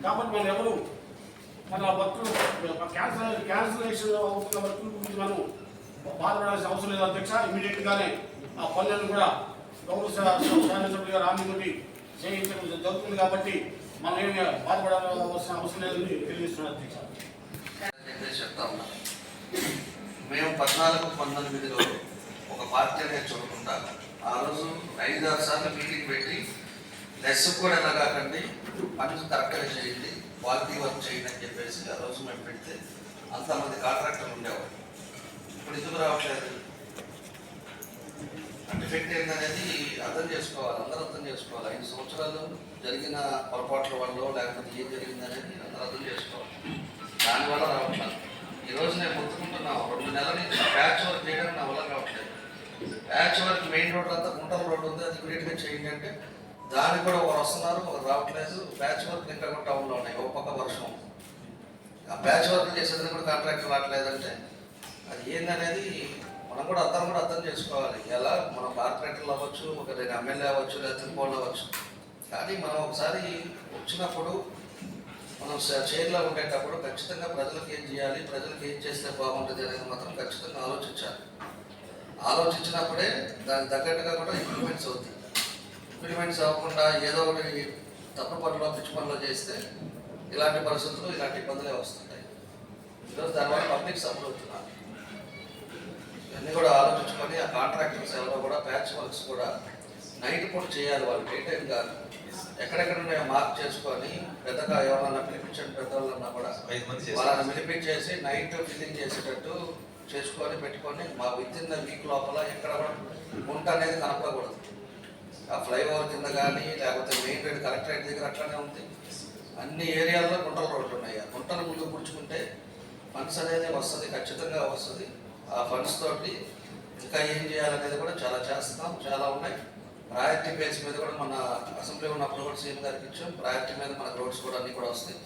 కాబట్టి మనం ఎవరు మన వర్క్లు క్యాన్సిలేషన్ అవుతున్న వర్క్ల గురించి మనం బాధపడాల్సిన అవసరం లేదు అధ్యక్ష. ఇమీడియట్గానే ఆ పనులను కూడా గౌరవ శాసనసభ్యులు గారు హామీ నుండి చేయించడం జరుగుతుంది కాబట్టి మనం ఏమి బాధపడాల్సిన అవసరం లేదని తెలియజేస్తున్నాను అధ్యక్ష. చెప్తా ఉన్నా మేము 14-19లో ఒక పార్టీ అనేది చూడకుండా ఆ రోజు 5-6 సార్లు మీటింగ్ పెట్టి లెస్ కూడా ఎలాగాకండి పనులు కరెక్ట్గా చేయండి, క్వాలిటీ వర్క్ చేయండి అని చెప్పేసి ఆ రోజు మేము పెడితే అంతమంది కాంట్రాక్టర్లు ఉండేవాళ్ళు. ఇప్పుడు ఎందుకు రావట్లేదు డిఫెక్ట్ ఏంటనేది అర్థం చేసుకోవాలి, అందరూ అర్థం చేసుకోవాలి. 5 సంవత్సరాలు జరిగిన పొరపాట్ల వల్ల లేకపోతే ఏం జరిగింది అనేది అందరూ అర్థం చేసుకోవాలి. దానివల్ల రావట్లేదు. ఈరోజు నేను గుర్తుకుంటున్నాను 2 నెలల నుంచి ప్యాచ్ వర్క్ చేయడానికి నా వల్ల రావట్లేదు. ప్యాచ్ వర్క్ మెయిన్ రోడ్ అంతా గుంటల రోడ్డు ఉంది, అది ఇమీడియట్గా చేయండి అంటే దానికి కూడా ఒకరు వస్తున్నారు, ఒకరు రావట్లేదు. ప్యాచ్ వర్క్ ఇంకా కూడా టౌన్లో ఉన్నాయి. ఒక పక్క వర్షం ఆ ప్యాచ్ వర్క్ చేసేది కూడా కాంట్రాక్టర్ రావట్లేదంటే అది ఏందనేది మనం కూడా అర్థం చేసుకోవాలి. ఎలా మనం కార్పొరేటర్లు అవ్వచ్చు, ఒక ఎమ్మెల్యే అవ్వచ్చు, లేదా తిరుపతి అవ్వచ్చు, కానీ మనం ఒకసారి వచ్చినప్పుడు మనం చైర్లో ఉండేటప్పుడు ఖచ్చితంగా ప్రజలకు ఏం చేయాలి, ప్రజలకు ఏం చేస్తే బాగుంటుంది అనేది మాత్రం ఖచ్చితంగా ఆలోచించాలి. ఆలోచించినప్పుడే దానికి తగ్గట్టుగా కూడా ఇంప్లిమెంట్స్ అవుతాయి. ఇంప్లిమెంట్స్ అవ్వకుండా ఏదో ఒకటి తప్పు పనులు పిచ్చి పనులు చేస్తే ఇలాంటి పరిస్థితులు, ఇలాంటి ఇబ్బందులే వస్తుంటాయి. ఈరోజు దానివల్ల పబ్లిక్ సఫర్ అవుతున్నారు. ఇవన్నీ కూడా ఆలోచించుకొని ఆ కాంట్రాక్టర్స్ ఎవరో కూడా ప్యాచ్ వర్క్స్ కూడా నైట్ పూట చేయాలి. వాళ్ళు డే టైం కాదు, ఎక్కడెక్కడ ఉన్నాయో మార్క్ చేసుకొని పెద్దగా ఎవరన్నా పిలిపించండి, పెద్దవాళ్ళన్నా కూడా వాళ్ళని పిలిపించేసి నైట్ ఫిల్లింగ్ చేసేటట్టు చేసుకొని పెట్టుకొని మా విత్-ఇన్ ద వీక్ లోపల ఎక్కడ కూడా గుంట అనేది కనపడకూడదు. ఆ ఫ్లైఓవర్ కింద కానీ లేకపోతే మెయిన్ రోడ్ కలెక్టరేట్ దగ్గర అట్లానే ఉంది. అన్ని ఏరియాల్లో గుంటల రోడ్లు ఉన్నాయి. ఆ గుంటలు ముందు కూర్చుకుంటే ఫండ్స్ అనేది వస్తుంది, ఖచ్చితంగా వస్తుంది. ఆ ఫండ్స్ తోటి ఇంకా ఏం చేయాలనేది కూడా చాలా చేస్తాం, చాలా ఉన్నాయి. ప్రయారిటీ బేస్ మీద కూడా మన అసెంబ్లీ ఉన్నప్పుడు కూడా సీఎం గారికి ఇచ్చాం. ప్రయారిటీ మీద మన రోడ్స్ కూడా అన్నీ కూడా వస్తాయి.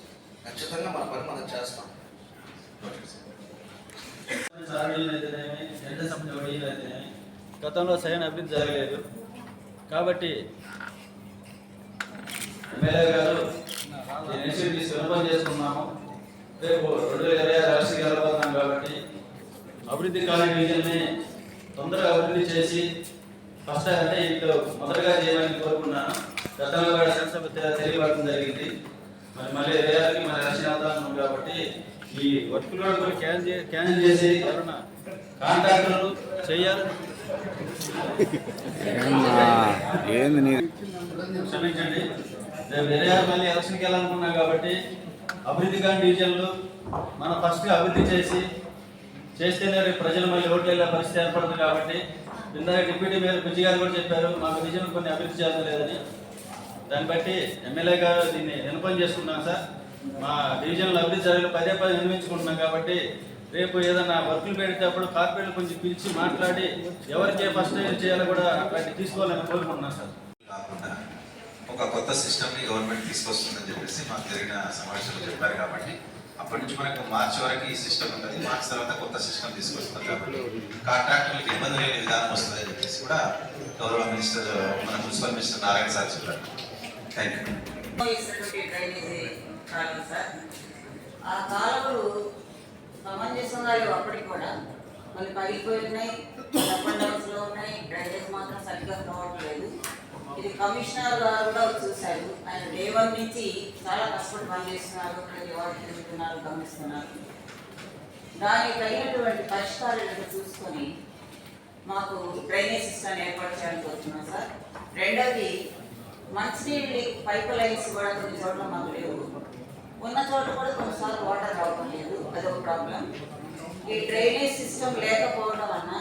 ఖచ్చితంగా మన పని మనం చేస్తాం. గతంలో సరైన అభివృద్ధి జరగలేదు కాబట్టి ఎమ్మెల్యే గారు ఇనిషియేటివ్ సులభం చేసుకున్నాము. రేపు 2026 రాష్ట్రీయ వెళ్ళబోతున్నాం కాబట్టి అభివృద్ధి కాని డివిజన్ని తొందరగా అభివృద్ధి చేసి ఫస్ట్ అంటే ఇంట్లో మొదటగా చేయమని కోరుకున్నాను. గతంలో కూడా శాసనసభ తెలియబడటం జరిగింది. మళ్ళీ రేయాలకి మన రక్షణ అవతారం కాబట్టి ఈ వర్కులు కూడా క్యాన్సిల్ చేసి ఎవరన్నా కాంట్రాక్టర్లు చేయాలి. క్షమించండి, రేపు వేరే మళ్ళీ ఎలక్షన్కి వెళ్ళాలనుకున్నాం కాబట్టి అభివృద్ధి కాని డివిజన్లు మనం ఫస్ట్ అభివృద్ధి చేస్తేనే రేపు ప్రజలు మళ్ళీ ఓట్లు వెళ్ళే పరిస్థితి ఏర్పడుతుంది. కాబట్టి ఇందాక డిప్యూటీ మేయర్ బుజ్జి గారు కూడా చెప్పారు మాకు డివిజన్ కొన్ని అభివృద్ధి చేయలేదని. దాన్ని బట్టి ఎమ్మెల్యే గారు దీన్ని వినపం చేసుకున్నాం సార్. మా డివిజన్లో అభివృద్ధి జరగలు పదే నిర్మించుకుంటున్నాం కాబట్టి రేపు ఏదైనా వర్కులు పెడేటప్పుడు కార్పొరేట్లు కొంచెం పిలిచి మాట్లాడి ఎవరికి ఫస్ట్ చేయాలో కూడా అట్లాంటి తీసుకోవాలని కోరుకుంటున్నాను సార్. కాకుండా ఒక కొత్త సిస్టమ్ని గవర్నమెంట్ తీసుకొస్తుందని చెప్పేసి మాకు జరిగిన సమావేశంలో చెప్పారు. కాబట్టి అప్పటి నుంచి మనకు మార్చి వరకు ఈ సిస్టమ్ ఉంటుంది. మార్చి తర్వాత కొత్త సిస్టమ్ తీసుకొస్తుంది కాబట్టి కాంట్రాక్టర్లకు ఇబ్బంది లేని విధానం వస్తుందని చెప్పేసి కూడా గౌరవ మినిస్టర్, మన మున్సిపల్ మినిస్టర్ నారాయణ సార్ చెప్పారు. Thank you. ఆ కాలువలు సమంజసంగా లేవు. అప్పటికి కూడా మళ్ళీ పగిలిపోయి ఉన్నాయి, లో ఉన్నాయి. డ్రైనేజ్ మాత్రం సరిగ్గా కావట్లేదు. ఇది కమిషనర్ గారు కూడా చూశారు. ఆయన డే 1 నుంచి చాలా కష్టపడి పనిచేస్తున్నారు, ప్రతి వాటిని తిరుగుతున్నారు, గమనిస్తున్నారు. దానికి తగినటువంటి పరిష్కారాలను చూసుకొని మాకు డ్రైనేజ్ సిస్టమ్ ఏర్పాటు చేయాలని కోరుతున్నాం సార్. రెండవది, మంచినీళ్ళు పైప్ లైన్స్ కూడా కొన్ని చోట్ల మాకు లేవు. ఉన్న చోట కూడా కొన్నిసార్లు వాటర్ రావడం లేదు, అదొక ప్రాబ్లం. ఈ డ్రైనేజ్ సిస్టమ్ లేకపోవడం వలన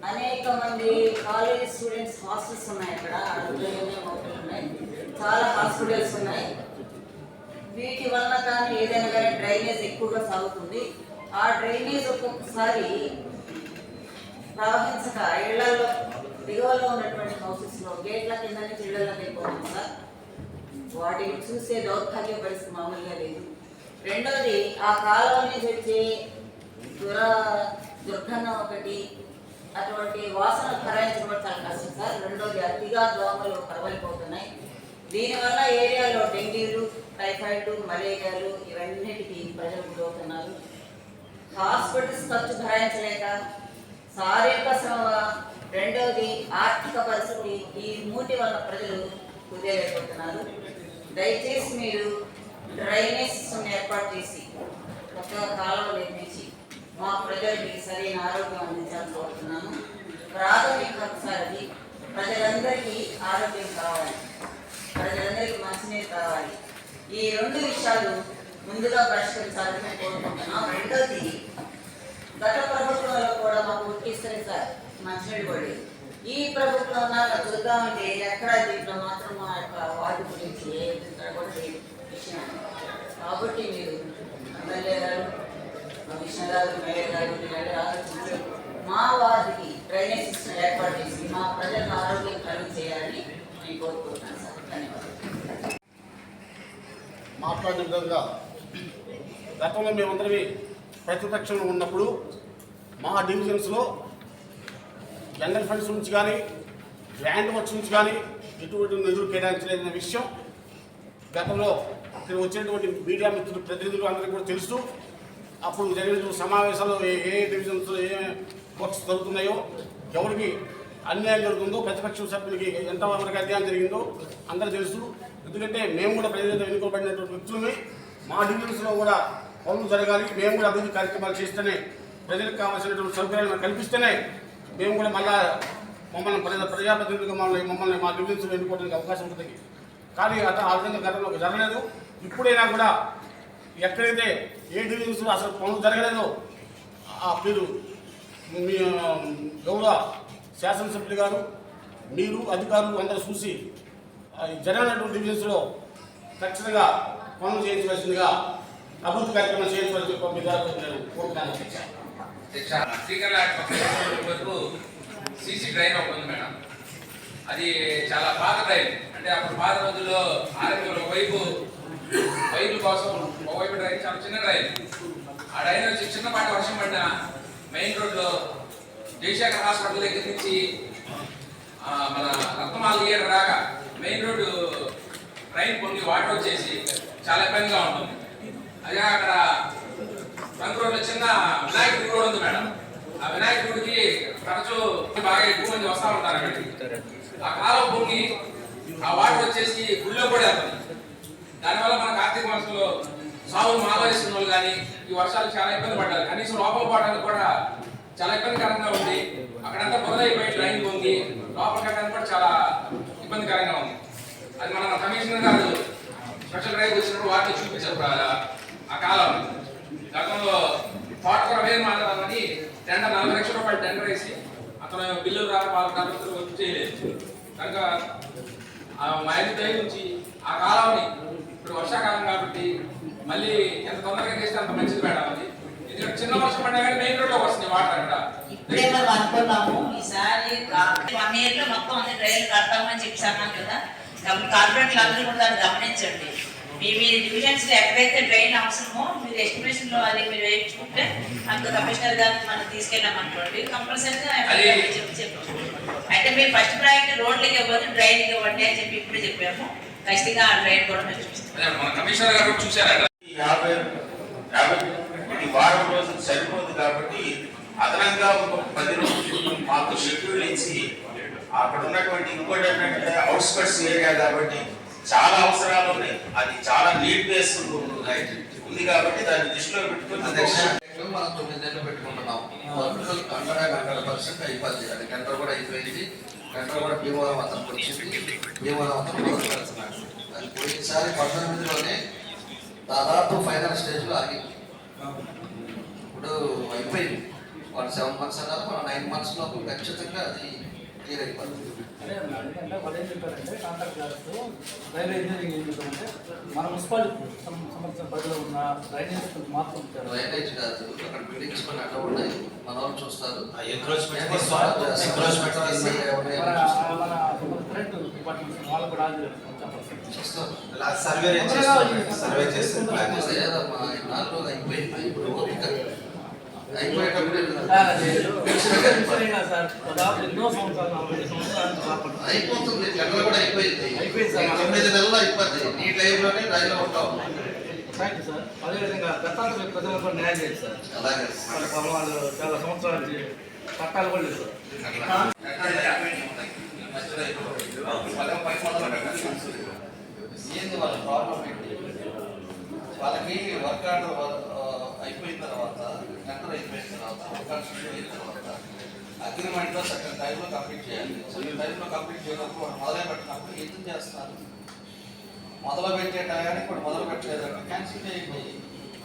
అనేక మంది కాలేజ్ స్టూడెంట్స్ హాస్టల్స్ ఉన్నాయి. అక్కడ ఆరోగ్యంగా హోటల్ ఉన్నాయి, చాలా హాస్పిటల్స్ ఉన్నాయి. వీటి వలన కానీ ఏదైనా కానీ డ్రైనేజ్ ఎక్కువగా సాగుతుంది. ఆ డ్రైనేజ్ ఒక్కొక్కసారి ప్రవహించక ఇళ్లలో దిగువలో ఉన్నటువంటి హౌసెస్లో గేట్ల కింద నుంచి ఇళ్లలోకి వెళ్ళిపోతుంది సార్. వాటిని చూసే దౌర్భాగ్య పరిస్థితి మామూలుగా లేదు. రెండోది, ఆ కాలువ నుంచి వచ్చే దుర్గంధం ఒకటి, అటువంటి వాసన భరాయించడం చాలా కష్టం సార్. రెండోది, అతిగా దోమలు ప్రబలిపోతున్నాయి. దీనివల్ల ఏరియాలో డెంగ్యూలు, టైఫాయిడ్, మలేరియాలు ఇవన్నిటికీ ప్రజలు గురవుతున్నారు. హాస్పిటల్స్ ఖర్చు భరాయించలేక శారీరక శ్రమ, రెండవది ఆర్థిక పరిస్థితి, ఈ మూటి వల్ల ప్రజలు కుదేరైపోతున్నారు. దయచేసి మీరు డ్రైనేజ్ సిస్టమ్ ఏర్పాటు చేసి కొత్తగా కాలువలు నిర్మించి మా ప్రజలకి సరైన ఆరోగ్యం అందించాలని కోరుతున్నాను. ప్రాథమిక అంశాలకి ప్రజలందరికీ ఆరోగ్యం కావాలి, ప్రజలందరికీ మంచినీరు కావాలి. ఈ 2 విషయాలు ముందుగా పరిష్కరించాలని కోరుకుంటున్నాం. రెండోది, గత ప్రభుత్వంలో కూడా మాకు ఉట్టిస్తారు సార్ మంచినీళ్ళు పడేది. ఈ ప్రభుత్వం చూద్దామంటే ఎక్కడ దీంట్లో మాత్రం మా యొక్క వార్డు గురించి ఏ విధంగా కూడా విషయం. కాబట్టి మీరు ఎమ్మెల్యే గారు, కమిషనర్ గారు, మేయర్ గారు వీళ్ళందరూ ఆలోచించి మా వార్డుకి డ్రైనేజ్ సిస్టమ్ ఏర్పాటు చేసి మా ప్రజలకు ఆరోగ్యం కలుగు చేయాలని నేను కోరుకుంటున్నాను సార్. ధన్యవాదాలు. మాట్లాడిన విధంగా గతంలో మేమందరమే ప్రతిపక్షంలో ఉన్నప్పుడు మా డివిజన్స్లో జనరల్ ఫండ్స్ నుంచి కానీ గ్రాండ్ వర్క్స్ నుంచి కానీ ఎటువంటి నిధులు కేటాయించలేదనే విషయం గతంలో ఇక్కడ వచ్చినటువంటి మీడియా మిత్రులు ప్రతినిధులు అందరికీ కూడా తెలుసు. అప్పుడు జరిగిన సమావేశాల్లో ఏ డివిజన్స్లో ఏ వర్క్స్ జరుగుతున్నాయో, ఎవరికి అన్యాయం జరుగుతుందో, ప్రతిపక్ష సభ్యులకి ఎంతవరకు అన్యాయం జరిగిందో అందరూ తెలుసు. ఎందుకంటే మేము కూడా ప్రజలతో ఎన్నుకోబడినటువంటి వ్యక్తులమే. మా డివిజన్స్లో కూడా పనులు జరగాలి, మేము కూడా అభివృద్ధి కార్యక్రమాలు చేస్తేనే, ప్రజలకు కావాల్సినటువంటి సౌకర్యాలను కల్పిస్తేనే మేము కూడా మమ్మల్ని ప్రజాప్రతినిధులుగా మమ్మల్ని మా డివిజన్స్లో ఎన్నుకోవడానికి అవకాశం ఉంటుంది. కానీ ఆ విధంగా గతంలో జరగలేదు. ఇప్పుడైనా కూడా ఎక్కడైతే ఏ డివిజన్స్లో అసలు పనులు జరగలేదో మీరు మీ గౌరవ శాసనసభ్యులు గారు, మీరు అధికారులు అందరూ చూసి జరగనటువంటి డివిజన్స్లో ఖచ్చితంగా పనులు చేయించవలసిందిగా, అభివృద్ధి కార్యక్రమం చేయించవలసి మీ ద్వారా నేను కోరుతున్నాను. సీసీ డ్రైన్ ఒకటి ఉంది మేడం. అది చాలా పాత డ్రైన్. అంటే అప్పుడు పాత రోజుల్లో ఆరోగ్యంలో వైపు కోసం ఒకవైపు డ్రైన్ చాలా చిన్న డ్రైన్. ఆ డ్రైన్ వచ్చి చిన్నపాటి వర్షం పడిన మెయిన్ రోడ్లో జయశేఖర్ హాస్పిటల్ దగ్గర నుంచి మన రత్నమాల థియేటర్ దాకా మెయిన్ రోడ్డు డ్రైన్ పొంగి వాటర్ వచ్చేసి చాలా ఇబ్బందిగా ఉంటుంది. అదే అక్కడ రంగు రోడ్లో చిన్న వినాయక గుడి కూడా ఉంది మేడం. ఆ వినాయక గుడికి తరచూ బాగా ఎక్కువ మంది వస్తూ ఉంటారు అక్కడికి. ఆ కాలం పొంగి ఆ వాటర్ వచ్చేసి గుళ్ళో కూడా వెళ్తుంది. దానివల్ల మన కార్తీక మాసంలో సాగులు మాలవేస్తున్న వాళ్ళు కానీ ఈ వర్షాలు చాలా ఇబ్బంది పడ్డారు. కనీసం లోపల పోవడానికి కూడా చాలా ఇబ్బందికరంగా ఉంది. అక్కడంతా బురదైపోయి డ్రైన్ పొంగి లోపల కట్టడానికి కూడా చాలా ఇబ్బందికరంగా ఉంది. అది మన కమిషనర్ గారు స్పెషల్ డ్రైవ్ వచ్చినప్పుడు వాటిని చూపించారు. ఆ కాలం గతంలో తోటకూర వేరు మాట్లాడాలని టెండర్ 40 లక్షల రూపాయలు టెండర్ వేసి అతను బిల్లులు వాళ్ళకి చేయలేదు. కనుక మా దయ నుంచి ఆ కాలాన్ని ఇప్పుడు వర్షాకాలం కాబట్టి మళ్ళీ ఎంత తొందరగా చేస్తే అంత మంచిది మేడం. అది ఎందుకంటే చిన్న వర్షం పడినా కానీ మెయిన్ రోడ్లో వస్తుంది వాటర్. అక్కడ ఇప్పుడే మనం అనుకున్నాము ఈసారి 1 year లో మొత్తం అన్ని డ్రైన్లు కడతామని చెప్పాను కదా. కాబట్టి కార్పొరేట్లు అందరూ కూడా దాన్ని గమనించండి. మీ డివిజన్స్ లో ఎక్కడైతే డ్రైన్ అవసరమో మీరు ఎస్టిమేషన్ లో అది మీరు వేయించుకుంటే అంత కమిషనర్ గారికి మనం తీసుకెళ్ళామనుకోండి కంపల్సరీగా చెప్పు. అయితే మీరు ఫస్ట్ ప్రయారిటీ రోడ్లకి ఇవ్వదు, డ్రైన్కి ఇవ్వండి అని చెప్పి ఇప్పుడు చెప్పాము. ఖచ్చితంగా ఆ డ్రైన్ కూడా మేము చూస్తాం. కమిషనర్ గారు చూసారా 50 వారం రోజులు సరిపోదు కాబట్టి అదనంగా ఒక 10 రోజులు మాకు షెడ్యూల్ ఇచ్చి అక్కడ ఉన్నటువంటి ఇంకోటి ఏంటంటే అవుట్స్కట్స్ ఏరియా కాబట్టి చాలా అవసరాలు ఉన్నాయి. అది చాలా నీడ్ బేస్ ఉంది కాబట్టి దాన్ని దృష్టిలో పెట్టుకుని మనం 9 నెలలు పెట్టుకుంటున్నాం. 100% అయిపోద్ది. అది టెండర్ కూడా అయిపోయింది. టెండర్ కూడా భీమవరం అతనికి వచ్చింది. భీమవరం అతను మొదలుపెడుతున్నాడు. అది పోయినసారి 19లోనే దాదాపు ఫైనల్ స్టేజ్లో ఆగింది. ఇప్పుడు అయిపోయింది. 7 months అన్నారు, మనం 9 months లోపు ఖచ్చితంగా అది క్లియర్ అయిపోతుంది. ఎందుకంటే వాళ్ళు ఏం చెప్పారంటే కాంట్రాక్ట్ చేస్తూ రైల్వే ఇంజనీరింగ్ ఏం చెప్పారంటే మన మున్సిపాలిటీ సంవత్సరం పరిధిలో ఉన్న డ్రైనేజ్ మాత్రం డ్రైనేజ్ కాదు, అక్కడ బిల్డింగ్స్ కొన్ని అట్లా ఉన్నాయి, మన వాళ్ళు చూస్తారు. మన కరెంట్ డిపార్ట్మెంట్ వాళ్ళు కూడా అయిపోయింది. ఇప్పుడు అయిపోయేటప్పుడు అయిపోతుంది. టెండర్ కూడా అయిపోయింది. 9 నెలలు అయిపోద్ది. నీ టైంలోనే రైల్లో ఉంటాం. Thank you sir. అదేవిధంగా దత్తాత్రేయ ప్రజలకు కూడా న్యాయం చేయండి సార్. అలాగే వాళ్ళు చాలా సంవత్సరాల నుంచి చట్టాలు కూడా లేదు సార్. ఏంది వాళ్ళ ప్రాబ్లం ఏంటి? వాళ్ళకి వర్క్ ఆర్డర్ అయిపోయిన తర్వాత, టెండర్ అయిపోయిన తర్వాత, వర్క్ ఆర్డర్ అయిన తర్వాత అగ్రిమెంట్లో సగం టైంలో కంప్లీట్ చేయాలి. సగం టైంలో కంప్లీట్ చేయడానికి వాళ్ళు మొదలు పెట్టినప్పుడు ఎందుకు చేస్తున్నారు? మొదలు పెట్టే టయానికి కూడా మొదలు పెట్టలేదంటే క్యాన్సిల్ చేయండి.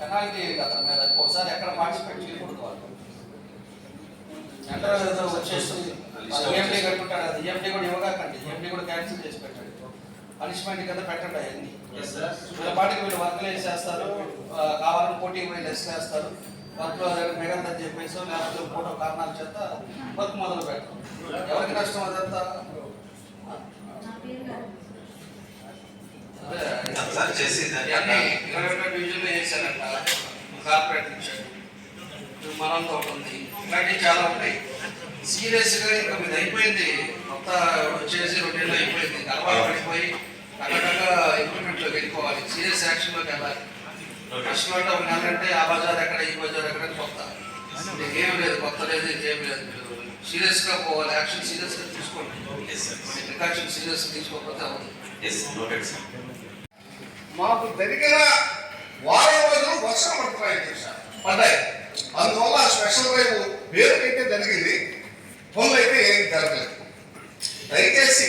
పెనాల్టీ అతని మీద ఒకసారి ఎక్కడ పార్టిసిపేట్ చేయకూడదు. వాళ్ళు టెండర్ వచ్చేస్తుంది, ఈఎండీ కట్టుకుంటాడు. అది ఈఎండీ కూడా ఇవ్వకండి, ఈఎండీ కూడా క్యాన్సిల్ చేసి పెట్టండి. పనిష్మెంట్ కింద పెట్టండి. అవన్నీ వీళ్ళ పాటికి వీళ్ళు వర్క్లు వేసేస్తారు, కావాలని పోటీ వీళ్ళు వేస్తారు, వర్క్లో మిగందని చెప్పేసి లేకపోతే ఫోటో కారణాల చేత వర్క్ మొదలు పెట్టారు. ఎవరికి నష్టం అదంతా? డివిజన్లో చేశారంట. కార్పొరేట్ ఇచ్చాడు, మనంతో ఉంది, ఇలాంటివి చాలా ఉంటాయి. సీరియస్గా ఇంకా మీద అయిపోయింది, మొత్తం వచ్చేసి 2 నెలలు అయిపోయింది, అలవాటు పడిపోయి అక్కడక్కడ ఇంప్లిమెంట్లోకి వెళ్ళిపోవాలి, సీరియస్ యాక్షన్లోకి వెళ్ళాలి. ఫస్ట్ అంటే ఒక నెల అంటే ఆ బజార్ ఎక్కడ ఈ బజార్ ఎక్కడ కొత్త, ఏం లేదు, కొత్త లేదు, ఇంకేం లేదు. సీరియస్గా పోవాలి, యాక్షన్ సీరియస్గా తీసుకోండి. ప్రికాషన్ సీరియస్ తీసుకోకపోతే అవుతుంది. మాకు జరిగిన వారం రోజులు వర్షం పడ్డాయి, అందువల్ల స్పెషల్ డ్రైవ్ పేరుకైతే జరిగింది, పనులు అయితే ఏం జరగలేదు. దయచేసి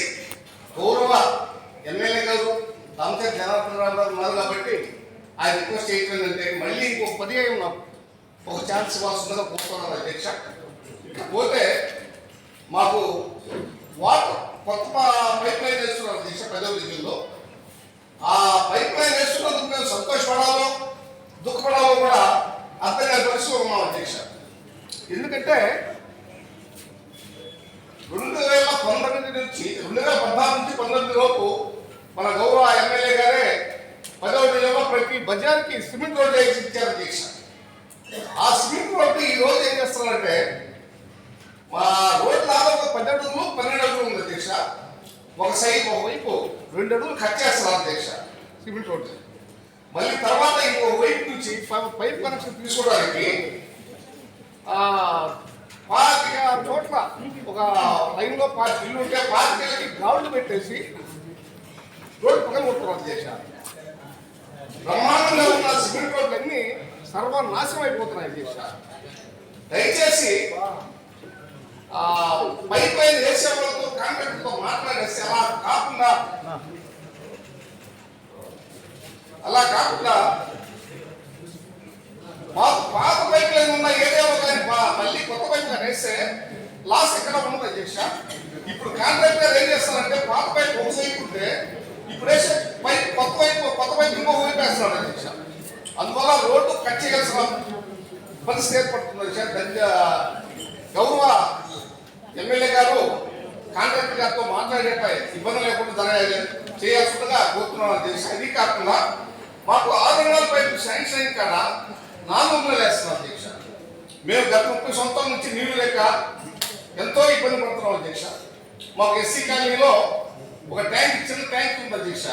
గౌరవ ఎమ్మెల్యే గారు దామచర్ల జనార్దన్ రావు గారు ఉన్నారు కాబట్టి ఆయన రిక్వెస్ట్ ఏంటంటే మళ్ళీ ఇంకొక 10 నాకు ఒక ఛాన్స్ ఇవ్వాల్సిందిగా కోరుతున్నారు అధ్యక్ష. పోతే మాకు వాటర్ కొత్త పైప్ లైన్ వేస్తున్నారు అధ్యక్ష, 10వ డివిజన్లో. ఆ పైప్ లైన్ వేస్తున్నందుకు మేము సంతోషపడాలో దుఃఖపడాలో కూడా అర్థం కాని పరిస్థితిలో ఉన్నాం అధ్యక్ష. ఎందుకంటే 2019 నుంచి 2014 నుంచి 19 లోపు మన గౌరవ ఎమ్మెల్యే గారే 10వ డివిజన్లో ప్రతి బజార్కి సిమెంట్ రోడ్డు వేసి ఇచ్చారు అధ్యక్ష. ఆ సిమెంట్ రోడ్డు ఈ రోజు ఏం చేస్తున్నారంటే మా రోడ్డు దాదాపు 10 అడుగులు 12 అడుగులు ఉంది అధ్యక్ష. ఒకవైపు 2 అడుగులు కట్ చేస్తున్నారు అధ్యక్ష సిమెంట్ రోడ్డు. మళ్ళీ తర్వాత ఇంకో వైపు నుంచి పైప్ కనెక్షన్ తీసుకోవడానికి 25 చోట్ల ఒక లైన్లో 5 ఇల్లు ఉంటే 5 ఇళ్ళకి గ్రౌండ్ పెట్టేసి రోడ్డు పక్కన కొట్టుకున్నారు అధ్యక్ష. బ్రహ్మాండంగా ఉన్న సిమెంట్ రోడ్లన్నీ సర్వనాశనం అయిపోతున్నాయి అధ్యక్ష. దయచేసి పైప్ లైన్ వేసే వాళ్ళతో కాంట్రాక్టర్తో మాట్లాడేసి అలా కాకుండా మాకు పాత పైప్ లైన్ ఉన్న ఏరియాలో కానీ మళ్ళీ కొత్త పైప్ లైన్ వేస్తే లాస్ ఎక్కడ ఉండదు అధ్యక్ష. ఇప్పుడు కాంట్రాక్టర్ ఏం చేస్తారంటే పాత పైప్ ఒక సైపు ఉంటే ఇప్పుడు వేసే పైప్ కొత్త పైప్ ఇంకో వైపు వేస్తున్నాడు అధ్యక్ష. అందువల్ల రోడ్డు కట్ చేయాల్సిన పరిస్థితి ఏర్పడుతుంది అధ్యక్ష. గౌరవ ఎమ్మెల్యే గారు కాంట్రాక్టర్ గారితో మాట్లాడేపై ఇబ్బంది లేకుండా చేయాల్సిందిగా కోరుతున్నాను అధ్యక్ష. ఇది కాకుండా మాకు 6 నెలల పైపు శాంక్షన్ అయిన కాడ 400 వేస్తున్నాం అధ్యక్ష. మేము గత 30 సంవత్సరాల నుంచి నీళ్లు లేక ఎంతో ఇబ్బంది పడుతున్నాం అధ్యక్ష. మాకు ఎస్సీ కాలనీలో ఒక ట్యాంక్ చిన్న ట్యాంక్ ఉంది అధ్యక్ష.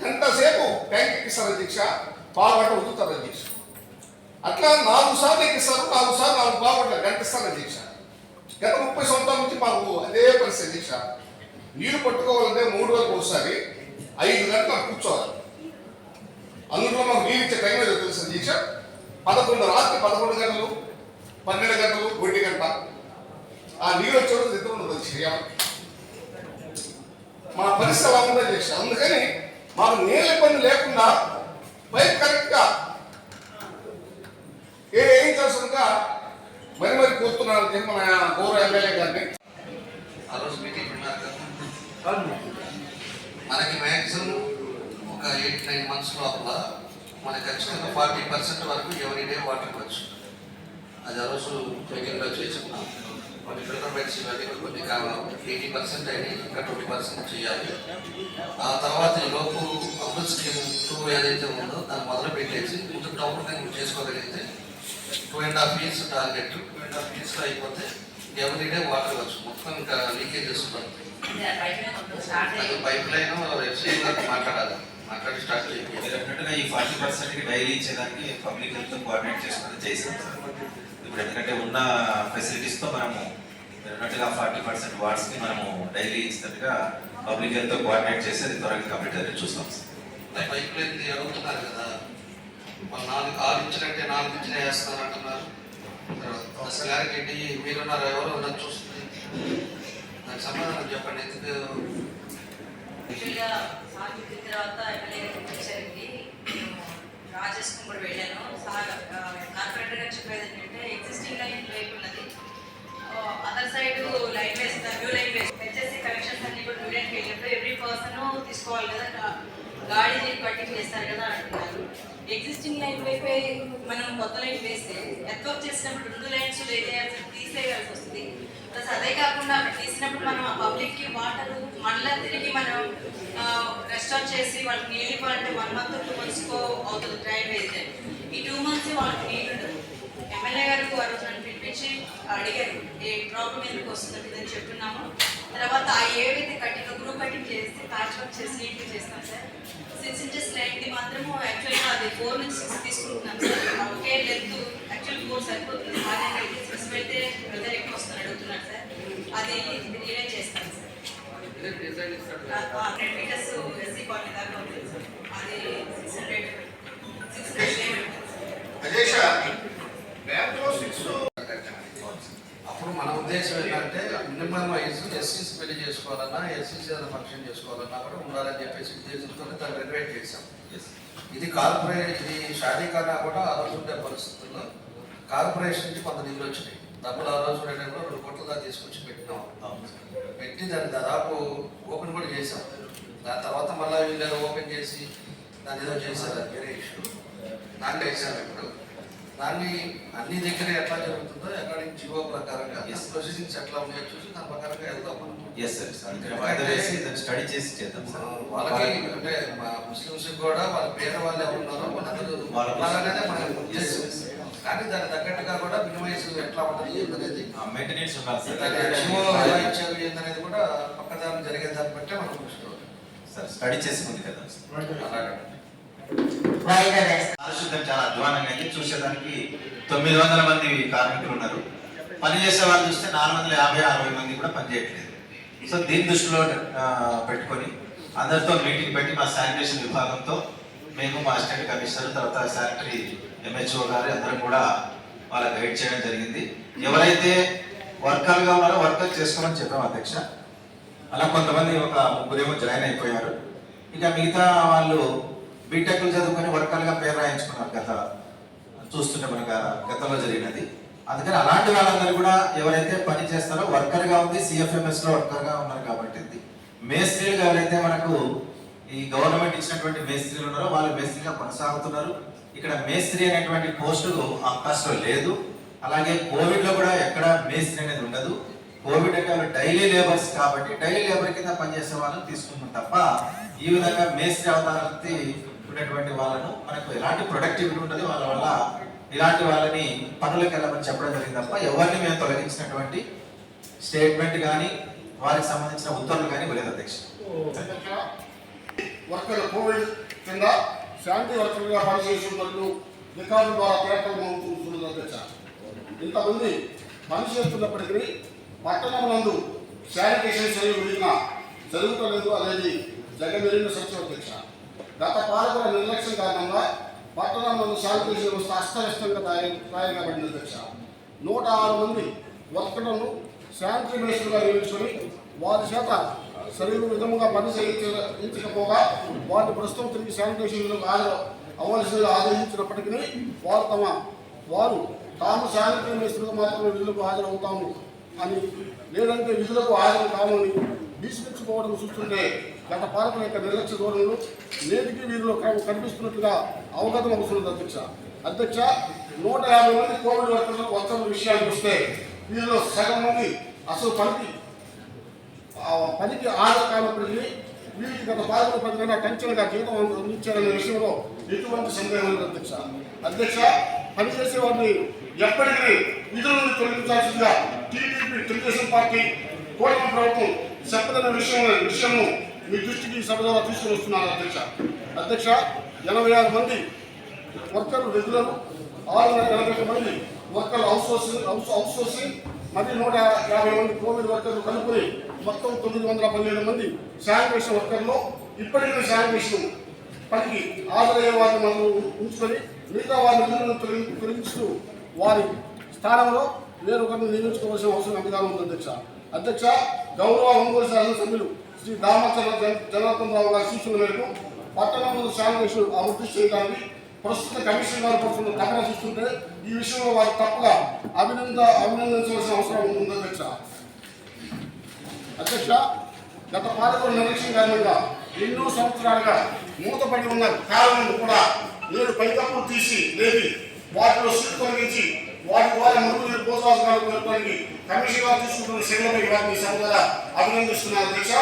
గంట సేపు ట్యాంక్ ఎక్కిస్తారు అధ్యక్ష, పావుగంట వదులుతారు అధ్యక్ష. అట్లా 4 సార్లు ఎక్కిస్తారు, 4 సార్లు 4 పావుగంటల గంట ఇస్తారు అధ్యక్ష. గత 30 సంవత్సరాల నుంచి మాకు అదే పరిస్థితి అధ్యక్ష. నీళ్లు పట్టుకోవాలంటే 3 రోజులకు ఒకసారి 5 గంటలు కూర్చోవాలి. అందులో మాకు నీళ్ళు ఇచ్చే టైం ఏదో తెలుసు అధ్యక్ష, 11 రాత్రి 11 గంటలు 12 గంటలు 1 గంట ఆ నీళ్ళు వచ్చేవాళ్ళు నిద్ర ఉండదు అధ్యక్ష. మా పరిస్థితి అలా ఉంది అధ్యక్ష. అందుకని మాకు నీళ్ళ ఇబ్బంది లేకుండా పైప్ కరెక్ట్గా వేయించాల్సిందిగా మరి కోరుతున్నాను మన గౌరవ ఎమ్మెల్యే గారిని. ఆ రోజు మీటింగ్ ఉన్నారు కదా, మనకి మ్యాక్సిమం ఒక 8-9 months లోపల మనకి ఖచ్చితంగా 40% వరకు ఎవరి డే వాటర్ ఇవ్వచ్చు. అది ఆ రోజు మీటింగ్లో చేసుకున్నాం. కొన్ని ఫిల్టర్ బెడ్స్ ఇవన్నీ కొన్ని 80% అయినాయి, ఇంకా 20% చేయాలి. ఆ తర్వాత లోపు అమృత్ స్కీమ్ 2 ఏదైతే ఉందో దాన్ని మొదలు పెట్టేసి ముందు టౌన్ చేసుకోగలిగితే 2.5 years టార్గెట్, 2.5 years అయిపోతే ఎవరి డే వాటర్ ఇవ్వచ్చు. మొత్తం ఇంకా లీకేజ్ చేస్తున్నారు. పైప్ లైన్ మాట్లాడాలి, మాట్లాడి స్టార్ట్ చేయాలి. ఈ 40% డైలీ ఇచ్చేదానికి పబ్లిక్ హెల్త్ కోఆర్డినేట్ చేసుకుని చేసాం సార్. ఇప్పుడు ఎందుకంటే ఉన్న ఫెసిలిటీస్తో మనము డెఫినెట్గా 40% వార్డ్స్కి మనము డైలీ ఇచ్చినట్టుగా పబ్లిక్ హెల్త్ కోఆర్డినేట్ చేసి అది త్వరగా కంప్లీట్ అయ్యేది చూస్తాం సార్. పైప్ లైన్ అడుగుతున్నారు కదా, 6 ఇంచులంటే 4 ఇంచులు వేస్తున్నారు అంటున్నారు. అసలు ఏంటి మీరున్నారు, ఎవరు ఉన్నారు చూస్తుంది, దానికి సమాధానం చెప్పండి. ఎందుకు తర్వాత రాజేశ్వరం కూడా వెళ్ళాను. కార్పొరేటర్ గారు చెప్పేది ఏంటంటే ఎగ్జిస్టింగ్ లైన్ వైపు ఉన్నది, అదర్ సైడ్ లైన్ వేస్తారు, న్యూ లైన్ వేస్తారు. హెచ్ఎస్సీ కనెక్షన్స్ అన్ని కూడా న్యూ లైన్కి వెళ్ళినప్పుడు ఎవ్రీ పర్సన్ తీసుకోవాలి కదా, గాడి పట్టింగ్ చేస్తారు కదా అంటున్నారు. ఎగ్జిస్టింగ్ లైన్ వైపే మనం కొత్త లైన్ వేస్తే నెట్వర్క్ చేసినప్పుడు 2 లైన్స్ తీసేయాల్సి వస్తుంది. ప్లస్ అదే కాకుండా అక్కడ తీసినప్పుడు మనం పబ్లిక్కి వాటర్ మళ్ళీ తిరిగి మనం రెస్టార్ట్ చేసి వాళ్ళకి నీళ్ళు ఇవ్వాలంటే 1 month 2 months అవుతుంది డ్రైన్ వేస్తే. ఈ 2 months వాళ్ళకి నీళ్ళు ఉండదు. ఎమ్మెల్యే గారు ఆ రోజు నన్ను పిలిపించి అడిగారు ఏ ప్రాబ్లం ఎందుకు వస్తుందంటే ఇదని చెప్తున్నాము. తర్వాత ఆ ఏవైతే కట్టింగ్ గ్రూప్ కటింగ్ చేసి ప్యాచ్ వర్క్ చేసి నీట్గా చేస్తాం సార్. 6 inches లైన్ది మాత్రము యాక్చువల్గా అది 4 నుంచి 6 తీసుకుంటున్నాం సార్. ఒకే లెంత్ యాక్చువల్ 4 సరిపోతుంది. అదే 6 పెడితే బ్రదర్ ఎక్కువ వస్తుంది అడుగుతున్నారు సార్. అది నేనే చేస్తాను సార్. 10 meters ఎస్సీ కాలనీ దాకా ఉంటుంది సార్. అది 600 అప్పుడు మన ఉద్దేశం ఏంటంటే మినిమం వయసు ఎస్సీస్ పెళ్లి చేసుకోవాలన్నా ఎస్సీస్ ఏదైనా ఫంక్షన్ చేసుకోవాలన్నా కూడా ఉండాలని చెప్పేసి ఉద్దేశంతో దాన్ని రెనోవేట్ చేశాం. ఇది షాదీఖానా కూడా ఆ రోజు ఉండే పరిస్థితుల్లో కార్పొరేషన్ నుంచి కొంత నిధులు వచ్చినాయి. డబ్బులు ఆ రోజు ఉండే టైంలో 2 కోట్ల దాకా తీసుకొచ్చి పెట్టినాం. పెట్టి దాన్ని దాదాపు ఓపెన్ కూడా చేసాం. దాని తర్వాత మళ్ళీ వీళ్ళు ఓపెన్ చేసి దాన్ని ఏదో చేశారు. అది వేరే ఇష్యూ. దాంట్లో వేసాం. ఇప్పుడు దాన్ని అన్ని దగ్గర ఎట్లా జరుగుతుందో ఎక్కడ జీవో ప్రకారంగా ప్రొసీడింగ్స్ ఎట్లా ఉన్నాయో చూసి దాని ప్రకారంగా వెళ్దాం. స్టడీ చేసి చేద్దాం సార్. వాళ్ళకి అంటే మా ముస్లిమ్స్ కూడా వాళ్ళ పేదవాళ్ళు ఎవరున్నారో వాళ్ళందరూ వాళ్ళనే మనం ఉద్దేశం. కానీ దాని తగ్గట్టుగా కూడా మినిమైజ్ ఎట్లా ఉంటుంది ఏంటనేది మెయింటెనెన్స్ ఉండాలి జీవో ఎలా ఇచ్చేవి ఏంటనేది కూడా పక్కదాన్ని జరిగే దాన్ని బట్టే మనం చూసుకోవాలి సార్. స్టడీ చేసి ముందుకు వెళ్దాం సార్. అలాగే పారిశుద్ధ్యం చాలా అధ్వానంగా అయింది. చూసేదానికి 900 మంది కార్మికులు ఉన్నారు. పని చేసే వాళ్ళు చూస్తే 450-60 మంది కూడా పనిచేయట్లేదు. సో దీన్ని దృష్టిలో పెట్టుకొని అందరితో మీటింగ్ పెట్టి మా శానిటేషన్ విభాగంతో మేము మా అసిస్టెంట్ కమిషనర్ తర్వాత శానిటరీ MHO గారు అందరం కూడా వాళ్ళ గైడ్ చేయడం జరిగింది. ఎవరైతే వర్కర్గా ఉన్నారో వర్కర్ చేసుకోమని చెప్పాము అధ్యక్ష. అలా కొంతమంది ఒక 3 జాయిన్ అయిపోయారు. ఇక మిగతా వాళ్ళు బీటెక్లు చదువుకొని వర్కర్గా పేరు రాయించుకున్నారు. చూస్తుంటే మనకు గతంలో జరిగినది. అందుకని అలాంటి వాళ్ళందరూ కూడా ఎవరైతే పని చేస్తారో వర్కర్గా ఉంది, CFMSలో వర్కర్గా ఉన్నారు కాబట్టి మేస్త్రీలుగా ఎవరైతే మనకు ఈ గవర్నమెంట్ ఇచ్చినటువంటి మేస్త్రీలు ఉన్నారో వాళ్ళు మేస్త్రీగా కొనసాగుతున్నారు. ఇక్కడ మేస్త్రీ అనేటువంటి పోస్టు అవకాశం లేదు. అలాగే కోవిడ్లో కూడా ఎక్కడ మేస్త్రీ అనేది ఉండదు. కోవిడ్ అంటే వాళ్ళు డైలీ లేబర్స్ కాబట్టి డైలీ లేబర్ కింద పనిచేసే వాళ్ళని తీసుకుంటాం తప్ప ఈ విధంగా మేస్త్రి అవతారాలకి ఉన్నటువంటి వాళ్ళను మనకు ఎలాంటి ప్రొడక్టివిటీ ఉంటుంది వాళ్ళ వల్ల ఇలాంటి వాళ్ళని పనులకు వెళ్ళమని చెప్పడం జరిగింది తప్ప ఎవరిని మేము తొలగించినటువంటి స్టేట్మెంట్ కానీ వారికి సంబంధించిన ఉత్తర్వులు కానీ ఇవ్వలేదు అధ్యక్ష. వర్కర్లు కోవిడ్ కింద శాంతి వర్కర్లుగా పనిచేసిన వాళ్ళు రికార్డు ద్వారా పేర్కొనబడుతున్నారు అధ్యక్ష. ఇంతమంది పనిచేస్తున్నప్పటికీ పట్టణం నందు శానిటేషన్ చర్యలు జరుగుతలేదు అనేది జగమెరిగిన సత్యం అధ్యక్ష. గత పాలకుల నిర్లక్ష్యం కారణంగా పట్టణం నందు శానిటేషన్ వ్యవస్థ అస్తవ్యస్తంగా తయారు కాబడింది అధ్యక్ష. 106 మంది వర్కర్లను శానిటరీ మినిస్టర్గా నియమించుకొని వారి చేత సరైన విధముగా పని చేయించకపోగా వారిని ప్రస్తుతం తిరిగి శానిటేషన్లో అవ్వాల్సిందిగా ఆదేశించినప్పటికీ వారు తాము శానిటరీ మినిస్టర్గా మాత్రమే విధులకు హాజరవుతాము అని లేదంటే విధులకు హాజరు కామని తీసుకొచ్చుకోవడం చూస్తుంటే గత పాలకుల యొక్క నిర్లక్ష్య ధోరణులు నేటికి వీరిలో కనిపిస్తున్నట్లుగా అవగతం అవుతున్నది అధ్యక్ష. 150 మంది కోవిడ్ వర్కర్ల విషయానికి వస్తే వీరిలో సగం మంది అసలు పనికి హాజరు కానప్పటికీ వీరికి గత పాలకుల పనికన్నా టెన్షన్గా జీతం అందించారనే విషయంలో ఎటువంటి సందేహం లేదు అధ్యక్ష. పనిచేసే వారిని ఎప్పటికీ విధుల నుండి తొలగించాల్సిందిగా టీడీపీ తెలుగుదేశం పార్టీ కూటమి ప్రభుత్వం చెప్పదన్న విషయంను మీ దృష్టికి సభ ద్వారా తీసుకుని వస్తున్నారు అధ్యక్ష. 86 మంది వర్కర్లు రెగ్యులర్, 680 మంది వర్కర్లు అవుట్సోర్సింగ్ మరియు 150 మంది కోవిడ్ వర్కర్లు కలుపుకొని మొత్తం 917 మంది శానిటేషన్ వర్కర్లు ఇప్పటికీ శానిటేషన్ పనికి హాజరయ్యే వారిని మనం ఉంచుకొని మిగతా వారి విధులను తొలగిస్తూ వారి స్థానంలో వేరొకరిని నియమించుకోవాల్సిన అవసరం ఎంతగా ఉంది అధ్యక్ష. గౌరవ ఒంగోలు శాసనసభ్యులు శ్రీ దామచర్ల జనార్దన్ రావు గారి సూచన మేరకు పట్టణంలో శానిటేషన్ అభివృద్ధి చేయడానికి ప్రస్తుత కమిషన్ గారు పడుతున్న తపన చూస్తుంటే ఈ విషయంలో వారు తప్పుగా అభినందించవలసిన అవసరం ఉంది అధ్యక్ష. గత పాలకుల నిర్లక్ష్యం కారణంగా ఎన్నో సంవత్సరాలుగా మూతపడి ఉన్న కాలంలో కూడా నేను పైకప్పులు తీసి లేపి వాటిలో సీట్లు తొలగించి వాటి ద్వారా మురుగునీరు ప్రోత్సాహకాలు కమిషన్ గారు తీసుకుంటున్న చర్యలపై వారిని సభ ద్వారా అభినందిస్తున్నారు అధ్యక్ష.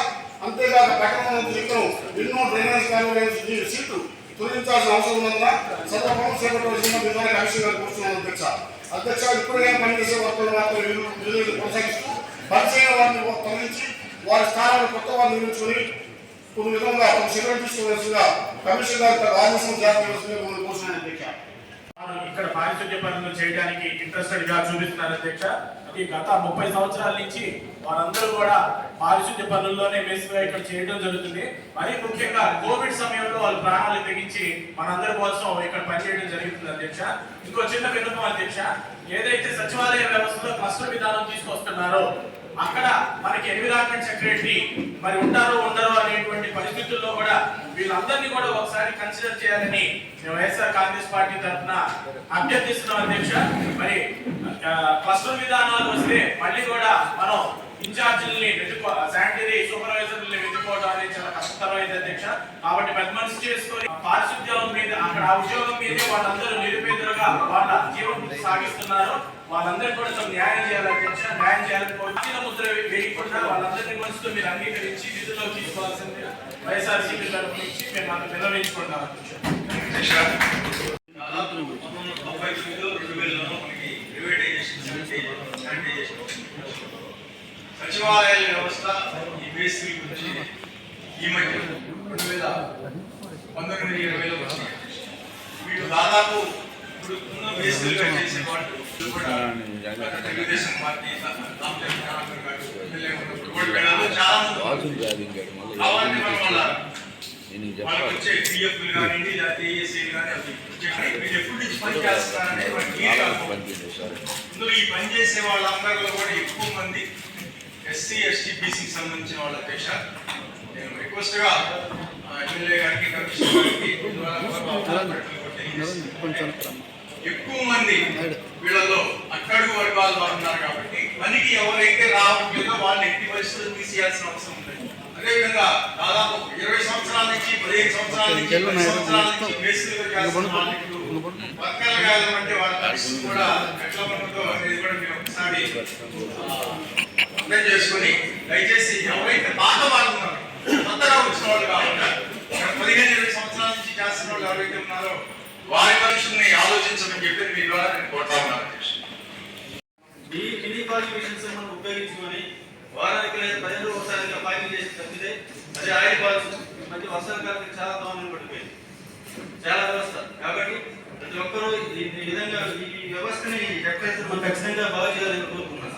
అంతేకాక పట్టణంలో ఎన్నో డ్రైనేజ్ కాలువల సీట్లు తొలగించాల్సిన అవసరం ఉన్నందున సదనం చేపట్టవలసిన విధాన కమిషన్ గారు కూర్చున్నాను అధ్యక్ష ఇప్పుడుగా పనిచేసే వర్కులు మాత్రం విధులు కొనసాగిస్తూ పరిచయం వారిని తొలగించి వారి స్థానాన్ని కొత్త వారిని నిర్మించుకొని కొన్ని విధంగా కొన్ని చర్యలు తీసుకోవాల్సిందిగా కమిషన్ గారి ఆదేశం జారీ చేయాల్సిందిగా కూర్చున్నాను అధ్యక్ష. ఇక్కడ పారిశుద్ధ్య పనులు చేయడానికి ఇంట్రెస్టెడ్ గా చూపిస్తున్నారు అధ్యక్ష. ఈ గత 30 సంవత్సరాల నుంచి వారందరూ కూడా పారిశుద్ధ్య పనుల్లోనే బేసిక్గా ఇక్కడ చేయడం జరుగుతుంది. మరీ ముఖ్యంగా కోవిడ్ సమయంలో వాళ్ళు ప్రాణాలు తెగించి మనందరి కోసం ఇక్కడ పనిచేయడం జరుగుతుంది అధ్యక్ష. ఇంకో చిన్న విన్నపం అధ్యక్ష, ఏదైతే సచివాలయ వ్యవస్థలో క్లస్టర్ విధానం తీసుకొస్తున్నారో అక్కడ మనకి ఎన్విరాన్మెంట్ సెక్రటరీ మరి ఉంటారో ఉండరో అనేటువంటి పరిస్థితుల్లో కూడా వీళ్ళందరినీ కూడా ఒకసారి కన్సిడర్ చేయాలని మేము వైఎస్ఆర్ కాంగ్రెస్ పార్టీ తరఫున అభ్యర్థిస్తున్నాం అధ్యక్ష. మరి క్లస్టర్ విధానాలు వస్తే మళ్ళీ కూడా మనం ఇన్ఛార్జీలని శానిటరీ సూపర్వైజర్లని వెతుక్కోవడం అనేది చాలా కష్టతరమైంది అధ్యక్ష. కాబట్టి పెద్ద మనసు చేసుకొని పారిశుద్ధ్యం మీద అక్కడ ఆ ఉద్యోగం మీదే వాళ్ళందరూ నిరుపేదలుగా వాళ్ళ జీవనం సాగిస్తున్నారు. వాళ్ళందరికీ కూడా కొంచెం న్యాయం చేయాలి అధ్యక్ష. న్యాయం చేయాలనుకోవచ్చు ముద్ర వేయకుండా వాళ్ళందరినీ మనసుతో మీరు అంగీకరించి విధుల్లో తీసుకోవాల్సింది వైఎస్ఆర్సీపీ తరఫు నుంచి మేము అంత నిర్వహించుకుంటాం అధ్యక్ష. సచివాలయాల వ్యవస్థ ఈ బేసిక్ గురించి ఈ మధ్య 2019-2020లో వచ్చింది. వీళ్ళు దాదాపు ఇప్పుడు ఉన్న బేసిక్గా చేసే వాళ్ళు కూడా తెలుగుదేశం పార్టీ చాలా వాళ్ళకి వచ్చే పిఎఫ్లు కానివ్వండి లేకపోతే ఏఎస్సీలు కానీ అవి వీళ్ళు ఎప్పటి నుంచి పని చేస్తున్నారనే ఇందులో ఈ పని చేసే వాళ్ళందరిలో కూడా ఎక్కువ మంది ఎస్సీ ఎస్టీ బీసీకి సంబంధించిన వాళ్ళ అధ్యక్ష. నేను రిక్వెస్ట్ గా ఎమ్మెల్యే గారికి కమిషనర్ గారికి ఎక్కువ మంది వీళ్ళలో అట్టడుగు వర్గాల వారు ఉన్నారు కాబట్టి పనికి ఎవరైతే రావట్లేదో వాళ్ళని ఎట్టి పరిస్థితులు తీసేయాల్సిన అవసరం ఉంది. అదేవిధంగా దాదాపు 20 సంవత్సరాల నుంచి 15 సంవత్సరాల నుంచి 10 సంవత్సరాల నుంచి బేసిక్గా చేస్తున్న వాళ్ళకి వర్గాలు కావాలంటే వాళ్ళ పరిస్థితి కూడా ఎట్లా ఉంటుందో అనేది కూడా మీరు ఒకసారి అర్థం చేసుకుని దయచేసి ఎవరైతే పాత వాళ్ళు ఉన్నారో కొత్తగా వచ్చిన వాళ్ళు కాకుండా 15-20 సంవత్సరాల నుంచి చేస్తున్న వాళ్ళు ఎవరైతే ఉన్నారో వారి మనుషుల్ని ఆలోచించమని చెప్పి మీ ద్వారా నేను కోరుతా ఉన్నాను. ఈ మినీ క్వాలిఫికేషన్స్ మనం ఉపయోగించుకొని వారానికి లేదా 10 రోజులు ఒకసారిగా పాయింట్ చేసి తప్పితే అదే ఆయిల్ బాల్స్ మధ్య వర్షాకాలానికి చాలా దోమలు పడిపోయింది చాలా వ్యవస్థ. కాబట్టి ప్రతి ఒక్కరూ ఈ విధంగా ఈ వ్యవస్థని ఎక్కడైతే మనం ఖచ్చితంగా బాగా చేయాలని కోరుకుంటున్నాం.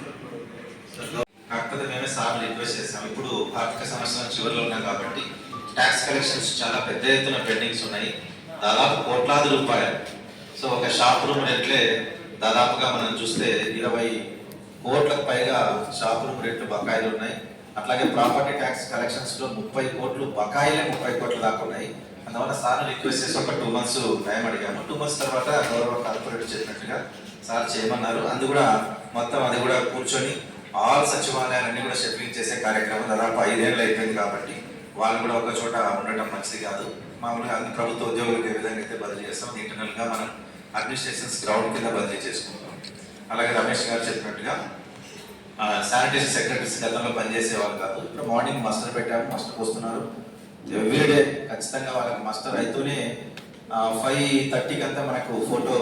కాకపోతే మేమే సార్లు రిక్వెస్ట్ చేస్తాం. ఇప్పుడు ఆర్థిక సంవత్సరం చివరిలో ఉన్నాం కాబట్టి ట్యాక్స్ కలెక్షన్స్ చాలా పెద్ద ఎత్తున పెండింగ్స్ ఉన్నాయి, దాదాపు కోట్లాది రూపాయలు. సో ఒక షాప్ రూమ్ రెంట్లే దాదాపుగా మనం చూస్తే 20 కోట్లకు పైగా షాప్ రూమ్ రెంట్లు బకాయిలు ఉన్నాయి. అట్లాగే ప్రాపర్టీ ట్యాక్స్ కలెక్షన్స్ లో 30 కోట్లు బకాయిలే 30 కోట్ల దాకా ఉన్నాయి. అందువల్ల సార్లు రిక్వెస్ట్ చేసి ఒక 2 months టైం అడిగాము. 2 months తర్వాత గౌరవ కార్పొరేటర్ చెప్పినట్టుగా సార్ చేయమన్నారు. అది కూడా మొత్తం అది కూడా కూర్చొని ఆల్ సచివాలయాలన్నీ కూడా షెడ్యూలింగ్ చేసే కార్యక్రమం దాదాపు 5 ఏళ్ళు అయిపోయింది కాబట్టి వాళ్ళు కూడా ఒక చోట ఉండటం మంచిది కాదు. మామూలుగా అన్ని ప్రభుత్వ ఉద్యోగులకు ఏ విధంగా అయితే బదిలీ చేస్తాం ఇంటర్నల్ గా మనం అడ్మినిస్ట్రేషన్స్ గ్రౌండ్ కింద బదిలీ చేసుకుంటాం. అలాగే రమేష్ గారు చెప్పినట్టుగా శానిటేషన్ సెక్రటరీస్ గతంలో పనిచేసే వాళ్ళు కాదు. ఇప్పుడు మార్నింగ్ మస్టర్ పెట్టాము, మస్టర్ వస్తున్నారు ఎవ్రీడే ఖచ్చితంగా వాళ్ళకి మస్టర్ అయితేనే 5:30కి అంతా మనకు ఫోటో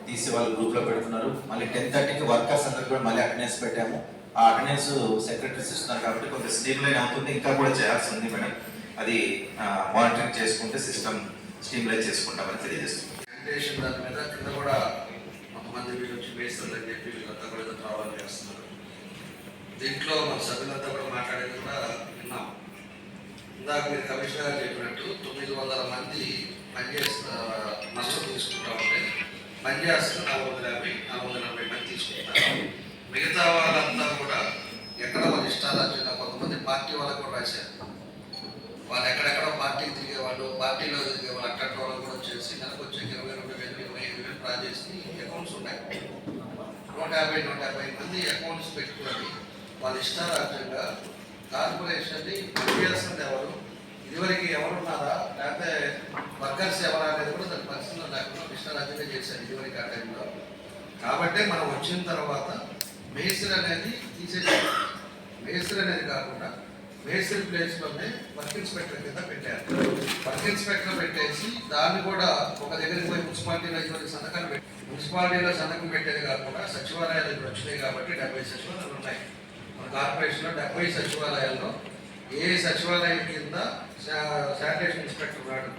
తీసి వాళ్ళు గ్రూప్ లో పెడుతున్నారు. మళ్ళీ 10:30కి వర్కర్స్ అందరికి కూడా మళ్ళీ అటెండెన్స్ పెట్టాము. ఆ అటెండెన్స్ సెక్రటరీస్ ఇస్తున్నారు కాబట్టి కొంచెం స్ట్రీమ్ లైన్ అవుతుంది. ఇంకా కూడా చేయాల్సి ఉంది మేడం. అది మానిటరింగ్ చేసుకుంటే సిస్టమ్ స్ట్రీమ్ లైన్ చేసుకుంటామని తెలియజేస్తున్నాం. శానిటేషన్ దాని మీద కింద కూడా కొంతమంది వీళ్ళు వచ్చి వేస్తారు అని చెప్పి వీళ్ళంతా కూడా రావాలి చేస్తున్నారు. దీంట్లో మన సభ్యులంతా కూడా మాట్లాడేది కూడా విన్నాం. ఇందాక మీరు కమిషనర్ గారు చెప్పినట్టు 900 మంది పనిచేస్తా నష్టం తీసుకుంటా ఉంటే పనిచేస్తున్న 450-440 మంది తీసుకుంటారు. మిగతా వాళ్ళంతా కూడా ఎక్కడ వాళ్ళ ఇష్టారాజ్యంగా కొంతమంది పార్టీ వాళ్ళకు కూడా రాశారు. వాళ్ళు ఎక్కడెక్కడ పార్టీకి తిరిగేవాళ్ళు, పార్టీలో తిరిగే వాళ్ళు అక్కడ వాళ్ళు కూడా వచ్చేసి నెలకు వచ్చే 20,000-25,000 డ్రా చేసి అకౌంట్స్ ఉన్నాయి. 150 మంది అకౌంట్స్ పెట్టుకొని వాళ్ళ ఇష్టారాజ్యంగా కార్పొరేషన్ని పనిచేస్తుంది ఎవరు, ఇదివరకు ఎవరున్నారా లేకపోతే వర్కర్స్ ఎవరా అనేది కూడా దాని పరిస్థితుల్లో లేకుండా ఇష్టారాజ్యంగా చేశారు ఇదివరకు ఆ టైంలో. కాబట్టి మనం వచ్చిన తర్వాత మేస్త్రి అనేది తీసేసారు. మేస్త్రి అనేది కాకుండా మేస్త్రి ప్లేస్లోనే వర్క్ ఇన్స్పెక్టర్ కింద పెట్టారు. వర్క్ ఇన్స్పెక్టర్ పెట్టేసి దాన్ని కూడా ఒక దగ్గరికి పోయి మున్సిపాలిటీలో ఇటువంటి సంతకాలు పెట్టి మున్సిపాలిటీలో సంతకం పెట్టేది కాకుండా సచివాలయాలు ఇప్పుడు వచ్చినాయి కాబట్టి 70 సచివాలయాలు ఉన్నాయి. మన కార్పొరేషన్లో 70 సచివాలయాల్లో ఏ సచివాలయం కింద శానిటేషన్ ఇన్స్పెక్టర్ ఉన్నాడు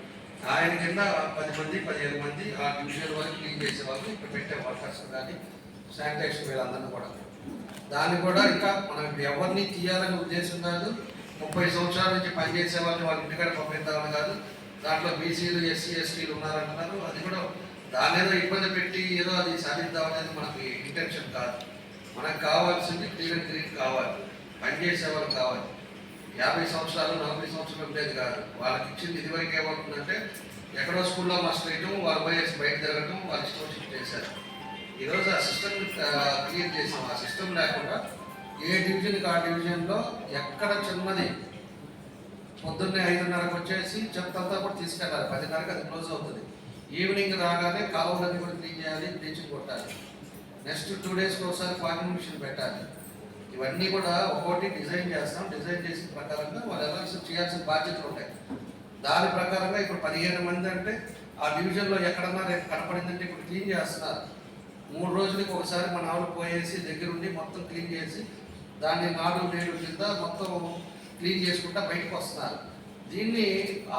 ఆయన కింద 10 మంది 15 మంది ఆ డివిజన్ వరకు క్లీన్ చేసే వాళ్ళు ఇక్కడ పెట్టే వర్కర్స్ కానీ శానిటేషన్ వీళ్ళందరినీ కూడా దాన్ని కూడా ఇంకా మనం ఎవరిని తీయాలని ఉద్దేశం కాదు. 30 సంవత్సరాల నుంచి పనిచేసే వాళ్ళని వాళ్ళ ఇంటికాడ పంపిద్దామని కాదు. దాంట్లో బీసీలు ఎస్సీ ఎస్టీలు ఉన్నారంటున్నారు. అది కూడా దాని ఏదో ఇబ్బంది పెట్టి ఏదో అది సాధిద్దామనేది మనకి ఇంటెన్షన్ కాదు. మనకు కావాల్సింది క్లీన్ అండ్ గ్రీన్ కావాలి, పనిచేసే వాళ్ళు కావాలి. 50 సంవత్సరాలు 40 సంవత్సరాలు ఉండేది కాదు. వాళ్ళకి ఇచ్చింది ఇదివరకు ఏమవుతుందంటే ఎక్కడో స్కూల్లో మాస్టర్ వేయటం, వాళ్ళు పోయేసి బయట తిరగటం, వాళ్ళు ఇష్టం వచ్చినట్టు చేశారు. ఈరోజు ఆ సిస్టమ్ క్లియర్ చేసాం. ఆ సిస్టమ్ లేకుండా ఏ డివిజన్కి ఆ డివిజన్లో ఎక్కడ చిన్నది పొద్దున్నే 5:30కి వచ్చేసి చెత్తంతా కూడా తీసుకెళ్ళాలి. 10:30కి అది క్లోజ్ అవుతుంది. ఈవినింగ్ రాగానే కాలువలన్నీ కూడా క్లీన్ చేయాలి, బ్లీచింగ్ కొట్టాలి. నెక్స్ట్ 2 డేస్కి ఒకసారి ఫార్మింగ్ మిషన్ పెట్టాలి. ఇవన్నీ కూడా ఒక్కోటి డిజైన్ చేస్తాం. డిజైన్ చేసిన ప్రకారంగా వాళ్ళు ఎలా చేయాల్సిన బాధ్యతలు ఉంటాయి. దాని ప్రకారంగా ఇప్పుడు 15 మంది అంటే ఆ డివిజన్లో ఎక్కడన్నా రేపు కనపడిందంటే ఇప్పుడు క్లీన్ చేస్తున్నారు. 3 రోజులకి ఒకసారి మన ఆవులు పోయేసి దగ్గరుండి మొత్తం క్లీన్ చేసి దాన్ని 4-7 కింద మొత్తం క్లీన్ చేసుకుంటా బయటకు వస్తున్నారు. దీన్ని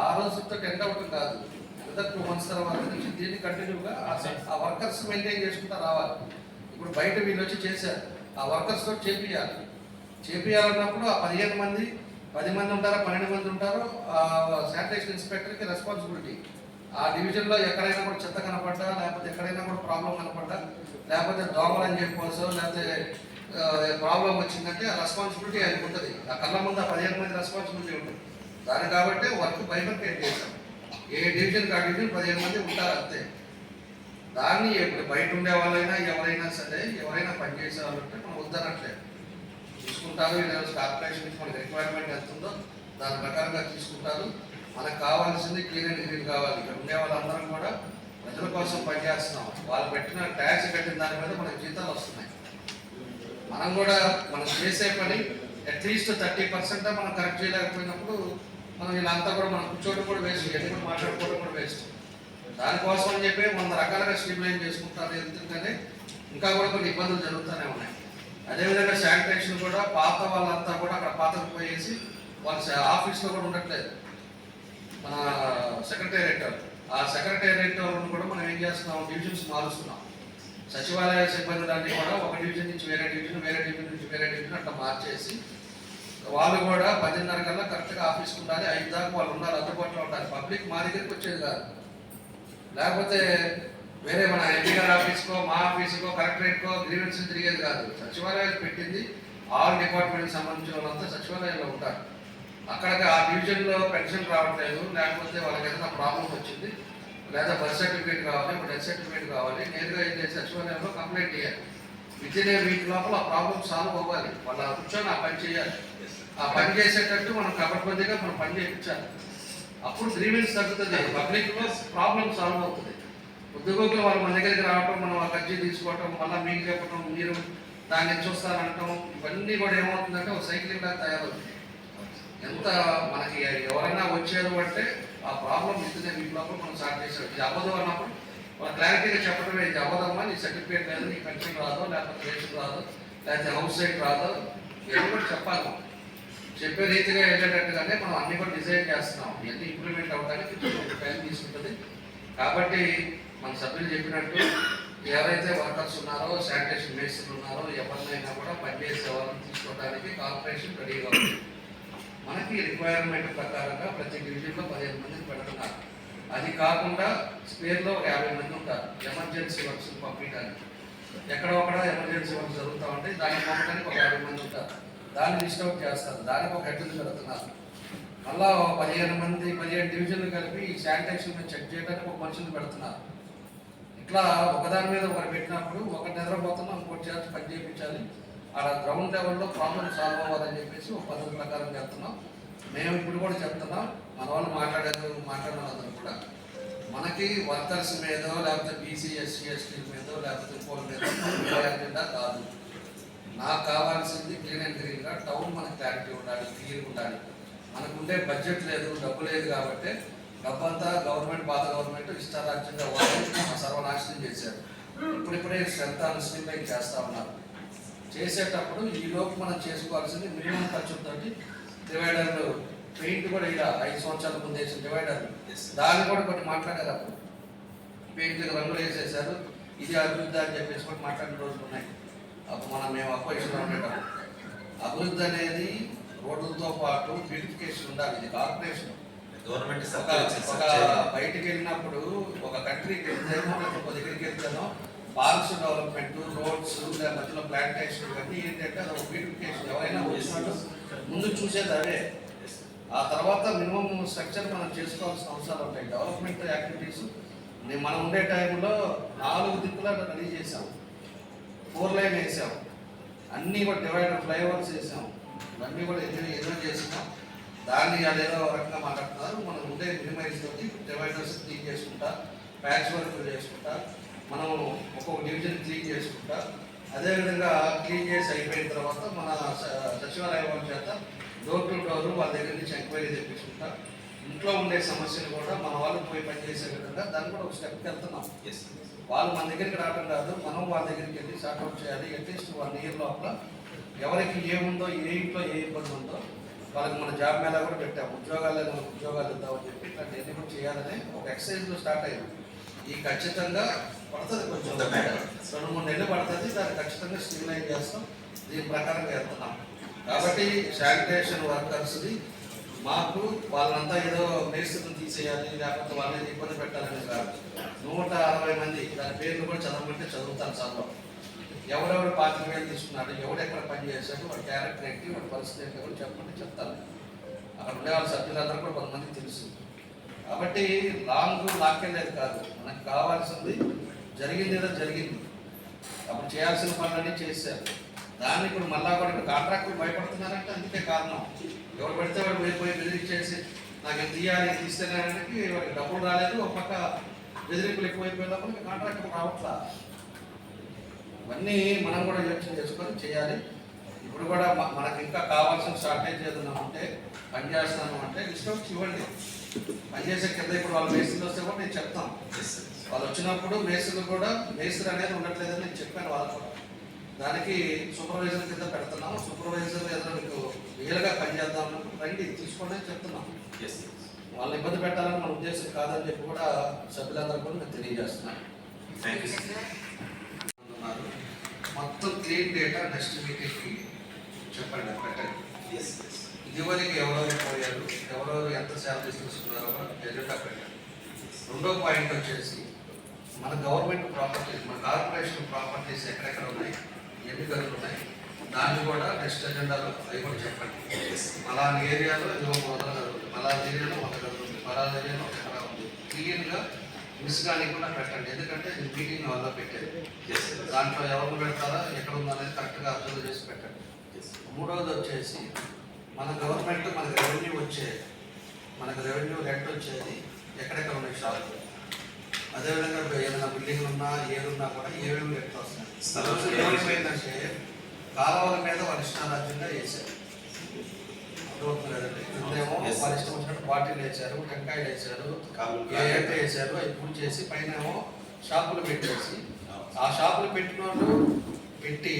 ఆ రోజుతో ఎండ్ అవుట్ కాదు, 2 months తర్వాత నుంచి దీన్ని కంటిన్యూగా ఆ వర్కర్స్ మెయింటైన్ చేసుకుంటా రావాలి. ఇప్పుడు బయట వీళ్ళు వచ్చి చేశారు, ఆ వర్కర్స్తో చేపియాలన్నప్పుడు ఆ 15 మంది 10 మంది ఉంటారో 12 మంది ఉంటారో ఆ శానిటేషన్ ఇన్స్పెక్టర్కి రెస్పాన్సిబిలిటీ. ఆ డివిజన్లో ఎక్కడైనా కూడా చెత్త కనపడ్డా, లేకపోతే ఎక్కడైనా కూడా ప్రాబ్లం కనపడ్డా, లేకపోతే దోమలు అని చెప్పవచ్చు, లేకపోతే ప్రాబ్లం వచ్చిందంటే ఆ రెస్పాన్సిబిలిటీ ఆయనకు ఉంటుంది. ఆ కళ్ళ ముందు ఆ 15 మంది రెస్పాన్సిబిలిటీ ఉంటుంది. దాని కాబట్టి వర్క్ బైఫర్కేట్ చేశాం. ఏ డివిజన్కి ఆ డివిజన్ 15 మంది ఉంటారు అంతే. దాన్ని ఇప్పుడు బయట ఉండే వాళ్ళైనా ఎవరైనా సరే, ఎవరైనా పనిచేసే వాళ్ళు ఉంటే మనం వద్దనట్లేదు, తీసుకుంటారు. ఈరోజు కార్పొరేషన్ నుంచి మనకి రిక్వైర్మెంట్ ఎంత ఉందో దాని ప్రకారంగా తీసుకుంటారు. మనకు కావాల్సింది క్లీన్ అండ్ గ్రీన్ కావాలి. ఇక్కడ ఉండే వాళ్ళందరం కూడా ప్రజల కోసం పనిచేస్తున్నాం. వాళ్ళు పెట్టిన ట్యాక్స్ కట్టిన దాని మీద మనకు జీతాలు వస్తున్నాయి. మనం కూడా మనం చేసే పని అట్లీస్ట్ 30% మనం కరెక్ట్ చేయలేకపోయినప్పుడు మనం వీళ్ళంతా కూడా మనం కూర్చోవడం కూడా వేస్ట్, ఎన్ని కూడా మాట్లాడుకోవడం కూడా వేస్ట్. దానికోసం అని చెప్పి 100 రకాలుగా స్ట్రీమ్లైన్ చేసుకుంటారు. ఎందుకంటే ఇంకా కూడా కొన్ని ఇబ్బందులు జరుగుతూనే ఉన్నాయి. అదేవిధంగా శానిటేషన్ కూడా పాత వాళ్ళంతా కూడా అక్కడ పాతకు పోయేసి వాళ్ళ ఆఫీస్లో కూడా ఉండట్లేదు. మన సెక్రటేరియట్, ఆ సెక్రటేరియట్ కూడా మనం ఏం చేస్తున్నాం, డివిజన్స్ మారుస్తున్నాం. సచివాలయ సిబ్బందిని కూడా ఒక డివిజన్ నుంచి వేరే డివిజన్, వేరే డివిజన్ నుంచి వేరే డివిజన్ అట్లా మార్చేసి వాళ్ళు కూడా 10:30 కల్లా కరెక్ట్గా ఆఫీస్కి ఉండాలి. 5 దాకా వాళ్ళు ఉండాలి, అందుబాటులో ఉండాలి. పబ్లిక్ మా దగ్గరికి వచ్చేది కాదు. లేకపోతే వేరే మన ఎంపీ గారి ఆఫీస్కో, మా ఆఫీస్కో, కలెక్టరేట్కో గ్రీవెన్స్ తిరిగేది కాదు. సచివాలయాలు పెట్టింది ఆల్ డిపార్ట్మెంట్కి సంబంధించిన వాళ్ళంతా సచివాలయాల్లో ఉంటారు. అక్కడికి ఆ డివిజన్లో పెన్షన్ రావట్లేదు, లేకపోతే వాళ్ళకి ఏదైనా ప్రాబ్లం వచ్చింది, లేదా బర్త్ సర్టిఫికేట్ కావాలి, డెత్ సర్టిఫికేట్ కావాలి, నేరుగా అయితే సచివాలయంలో కంప్లైంట్ చేయాలి. విత్ ఇన్ వీక్ లోపల ఆ ప్రాబ్లం సాల్వ్ అవ్వాలి. వాళ్ళ కూర్చొని ఆ పని చేయాలి. ఆ పని చేసేటట్టు మనం కబడ్బందీగా మనం పని చేయించాలి. అప్పుడు గ్రీవెన్స్ తగ్గుతుంది, పబ్లిక్లో ప్రాబ్లం సాల్వ్ అవుతుంది. ఉద్యోగులు వాళ్ళు మన దగ్గరికి రావటం, మనం ఆ కర్జీ తీసుకోవటం, మళ్ళీ మీకు చెప్పటం, మీరు దాన్ని చూస్తారంటాం, ఇవన్నీ కూడా ఏమవుతుందంటే ఒక సైక్లింగ్ లాగా తయారవుతుంది. ఎంత మనకి ఎవరైనా వచ్చారు అంటే ఆ ప్రాబ్లం ఇద్దరే వీటి లోపల మనం సాల్వ్ చేసాం. ఇది అవ్వదు అన్నప్పుడు వాళ్ళు క్లారిటీగా చెప్పడమే, ఇది అవ్వదమ్మా, నీ సర్టిఫికేట్ లేదు, నీ పెన్షన్ రాదు, లేకపోతే రేషన్ రాదు, లేకపోతే హౌస్ సైడ్ రాదు, ఇవన్నీ కూడా చెప్పాలి. చెప్పే రీతిగా వెళ్ళేటట్టుగానే మనం అన్ని కూడా డిజైన్ చేస్తున్నాం. ఇవన్నీ ఇంప్లిమెంట్ అవ్వడానికి టైం తీసుకుంటుంది. కాబట్టి మన సభ్యులు చెప్పినట్టు ఎవరైతే వర్కర్స్ ఉన్నారో, శానిటేషన్ మేస్త్రులు ఉన్నారో, ఎవరినైనా కూడా పనిచేసే వాళ్ళని తీసుకోవడానికి కార్పొరేషన్ రెడీగా ఉంది. మనకి రిక్వైర్మెంట్ ప్రకారంగా ప్రతి డివిజన్లో 15 మందిని పెడుతున్నారు. అది కాకుండా స్పేర్లో 50 మంది ఉంటారు ఎమర్జెన్సీ వర్క్స్ పంపించడానికి. ఎక్కడ ఒకడ ఎమర్జెన్సీ వర్క్స్ జరుగుతూ ఉంటాయి, దాన్ని పంపడానికి ఒక 50 మంది ఉంటారు. దాన్ని లిస్ట్ అవుట్ చేస్తారు, దానికి ఒక హెడ్ని పెడుతున్నారు. మళ్ళా 15 మంది 15 డివిజన్లు కలిపి ఈ శానిటేషన్ మీద చెక్ చేయడానికి ఒక మనుషులు పెడుతున్నారు. ఇట్లా ఒకదాని మీద ఒకరు పెట్టినప్పుడు ఒకటి నిద్రపోతున్నాం, ఇంకోటి చేసి పని చేయించాలి. అలా గ్రౌండ్ లెవెల్లో ప్రాబ్లం సాల్వ్ అవ్వాలని చెప్పేసి ఒక పద్ధతి ప్రకారం చేస్తున్నాం. మేము ఇప్పుడు కూడా చెప్తున్నాం, మన వాళ్ళు మాట్లాడిన అందరూ కూడా మనకి వర్కర్స్ మీదో, లేకపోతే బీసీ ఎస్సీ ఎస్టీ మీదో, లేకపోతే ఇంకోటి మీద అజెండా కాదు. నాకు కావాల్సింది క్లీన్ అండ్ గ్రీన్గా టౌన్ మనకు క్లారిటీ ఉండాలి, క్లియర్గా ఉండాలి. మనకు ఉండే బడ్జెట్ లేదు, డబ్బు లేదు కాబట్టి డబ్బంతా గవర్నమెంట్, పాత గవర్నమెంట్ ఇష్టారాజ్యంగా వాళ్ళు సర్వనాశనం చేశారు. ఇప్పుడిప్పుడే స్ట్రెంత్ అండ్ స్ట్రీమ్లైన్ చేస్తూ ఉన్నారు. చేసేటప్పుడు ఈ లోపు మనం చేసుకోవాల్సింది మినిమం ఖర్చుతో డివైడర్లు, పెయింట్ కూడా ఇలా 5 సంవత్సరాల ముందు వేసిన డివైడర్లు, దాన్ని కూడా కొన్ని మాట్లాడారు. అప్పుడు పెయింట్ రంగులు వేసేసారు, ఇది అభివృద్ధి అని చెప్పేసి కూడా మాట్లాడిన రోజులు ఉన్నాయి. అప్పుడు మేము అపోజిషన్లో ఉండేటప్పుడు అభివృద్ధి అనేది రోడ్లతో పాటు బ్యూటిఫికేషన్ ఉండాలి. ఇది కార్పొరేషన్. గవర్నమెంట్ ఒక బయటికి వెళ్ళినప్పుడు ఒక కంట్రీకి వెళ్తేనో ఒక దగ్గరికి వెళ్తేనో పార్క్స్ డెవలప్మెంట్, రోడ్స్, మధ్యలో ప్లాంటేషన్, ఇవన్నీ ఏంటంటే అది ఒక బ్యూటిఫికేషన్. ఎవరైనా వచ్చినట్టు ముందు చూసేది అదే. ఆ తర్వాత మినిమం స్ట్రక్చర్ మనం చేసుకోవాల్సిన అవసరాలు ఉంటాయి. డెవలప్మెంట్ యాక్టివిటీస్ మనం ఉండే టైంలో 4 దిక్కులా రెడీ చేసాం, 4 లైన్ వేసాం, అన్నీ కూడా డివైడర్, ఫ్లైఓవర్స్ వేసాం, ఇవన్నీ కూడా ఎన్నో చేసినాం. దాన్ని అదేదో రకంగా మాట్లాడుతున్నారు. మనం ఉండే మినిమైజ్ తోటి డివైడర్స్ క్లీన్ చేసుకుంటా, ప్యాచ్ వర్క్ చేసుకుంటా, మనం ఒక్కొక్క డివిజన్ క్లీన్ చేసుకుంటా, అదేవిధంగా క్లీన్ చేసి అయిపోయిన తర్వాత మన సచివాలయం వాళ్ళ చేత డోర్ టు డోర్ వాళ్ళ దగ్గర నుంచి ఎంక్వైరీ తెప్పించుకుంటా, ఇంట్లో ఉండే సమస్యలు కూడా మన వాళ్ళు పోయి పనిచేసే విధంగా దాన్ని కూడా ఒక స్టెప్కి వెళ్తున్నాం. వాళ్ళు మన దగ్గరికి రావడం కాదు, మనం వాళ్ళ దగ్గరికి వెళ్ళి సార్ట్అవుట్ చేయాలి. అట్లీస్ట్ 1 ఇయర్ లోపల ఎవరికి ఏముందో, ఏ ఇంట్లో ఏ ఇబ్బంది ఉందో వాళ్ళకి మన జాబ్ మేళా కూడా పెట్టాము. ఉద్యోగాలు ఇద్దామని చెప్పి ఇట్లాంటివన్నీ కూడా చేయాలని ఒక ఎక్సర్సైజ్లో స్టార్ట్ అయ్యింది. ఈ ఖచ్చితంగా పడుతుంది, కొంచెం 2-3 నెలలు పడుతుంది. దాన్ని ఖచ్చితంగా స్టిమ్యులైజ్ చేస్తాం. దీని ప్రకారంగా వెళ్తున్నాం. కాబట్టి శానిటేషన్ వర్కర్స్ది మాకు వాళ్ళంతా ఏదో మేస్త్రిని తీసేయాలి, లేకపోతే వాళ్ళని ఇబ్బంది పెట్టాలని కాదు. 160 మంది, దాని పేర్లు కూడా చదవమంటే చదువుతాను చదవం. ఎవరెవరు 25,000 తీసుకున్నాడు, ఎవడెక్కడ పని చేశాడు, వాడి క్యారెక్టర్ ఏంటి, వాడి పరిస్థితి ఏంటి కూడా చెప్పండి, చెప్తాను. అక్కడ ఉండే వాళ్ళ సభ్యులందరూ కూడా కొంతమంది తెలుసు. కాబట్టి లాక్కెళ్ళేది కాదు, మనకు కావాల్సింది జరిగింది ఏదో జరిగింది. అప్పుడు చేయాల్సిన పనులన్నీ చేశారు. దాన్ని ఇప్పుడు మళ్ళా కూడా కాంట్రాక్టులు భయపడుతున్నారంటే అందుకే కారణం. ఎవరు పెడితే వాడు పోయి బెదిరించేసి నాకు ఎంత తీయాలి, తీస్తేనేకి వాడికి డబ్బులు రాలేదు, ఒక పక్క బెదిరింపులు ఎక్కువైపోయినప్పుడు కాంట్రాక్టులు రావట్లా. ఇవన్నీ మనం కూడా యోచన చేసుకొని చేయాలి. ఇప్పుడు కూడా మనకి ఇంకా కావాల్సిన షార్టేజ్ ఏదైనా ఉంటే, పని చేస్తున్నాను అంటే ఇష్టం ఇవ్వండి. పనిచేసే కింద ఇప్పుడు వాళ్ళు మేస్త్రులు వస్తే కూడా నేను చెప్తాం. వాళ్ళు వచ్చినప్పుడు మేస్త్రులు కూడా మేస్త్రి అనేది ఉండట్లేదని నేను చెప్పాను వాళ్ళకు కూడా. దానికి సూపర్వైజర్ కింద పెడుతున్నాం. సూపర్వైజర్ ఏదైనా మీకు రియల్గా పనిచేద్దాం రండి తీసుకోండి అని చెప్తున్నాం. వాళ్ళని ఇబ్బంది పెట్టాలని మన ఉద్దేశం కాదని చెప్పి కూడా సభ్యులందరూ కూడా నేను తెలియజేస్తున్నాను. మొత్తం క్లీన్ డేటా నెక్స్ట్ మీటింగ్కి చెప్పండి, పెట్టండి. ఇదివరకు ఎవరెవరు పోయారు, ఎవరెవరు ఎంత శాలరీస్ తీసుకున్నారో ఎజెండా పెట్టండి. 2వ పాయింట్ వచ్చేసి మన గవర్నమెంట్ ప్రాపర్టీస్, మన కార్పొరేషన్ ప్రాపర్టీస్ ఎక్కడెక్కడ ఉన్నాయి, ఎన్ని గదులు ఉన్నాయి, దాన్ని కూడా నెక్స్ట్ ఎజెండాలో అవి కూడా చెప్పండి. మలాని ఏరియాలో ఇదిగో 100 గదులు, మలాని ఏరియాలో 100 గదులు ఉంది, మలాని ఏరియాలో 100 ఉంది. క్లియర్గా మిస్ కానీ కూడా పెట్టండి. ఎందుకంటే ఇది మీటింగ్ వల్ల పెట్టేది. దాంట్లో ఎవరు పెడతారా, ఎక్కడ ఉందనేది కరెక్ట్గా అబ్జర్వ్ చేసి పెట్టండి. 3వది వచ్చేసి మన గవర్నమెంట్ మనకు రెవెన్యూ వచ్చేది, మనకు రెవెన్యూ రెంట్ వచ్చేది ఎక్కడెక్కడ ఉన్నాయి షాపులు, అదేవిధంగా ఏదైనా బిల్డింగ్లు ఉన్నా ఏదున్నా కూడా ఏమేమి రెంట్ వస్తున్నాయి. ఏమైపోయిందంటే కాలువల మీద వాళ్ళు ఇష్టారాజ్యంగా వేసారు. అర్థమవుతుంది కదండి. ఇదేమో వాళ్ళు ఇష్టం వచ్చినట్టు బాటిల్ వేసారు, టెంకాయలు వేసారు, ఏంట వేసారు, అవి పూజ చేసి పైన ఏమో షాపులు పెట్టేసి ఆ షాపులు పెట్టిన వాళ్ళు పెట్టి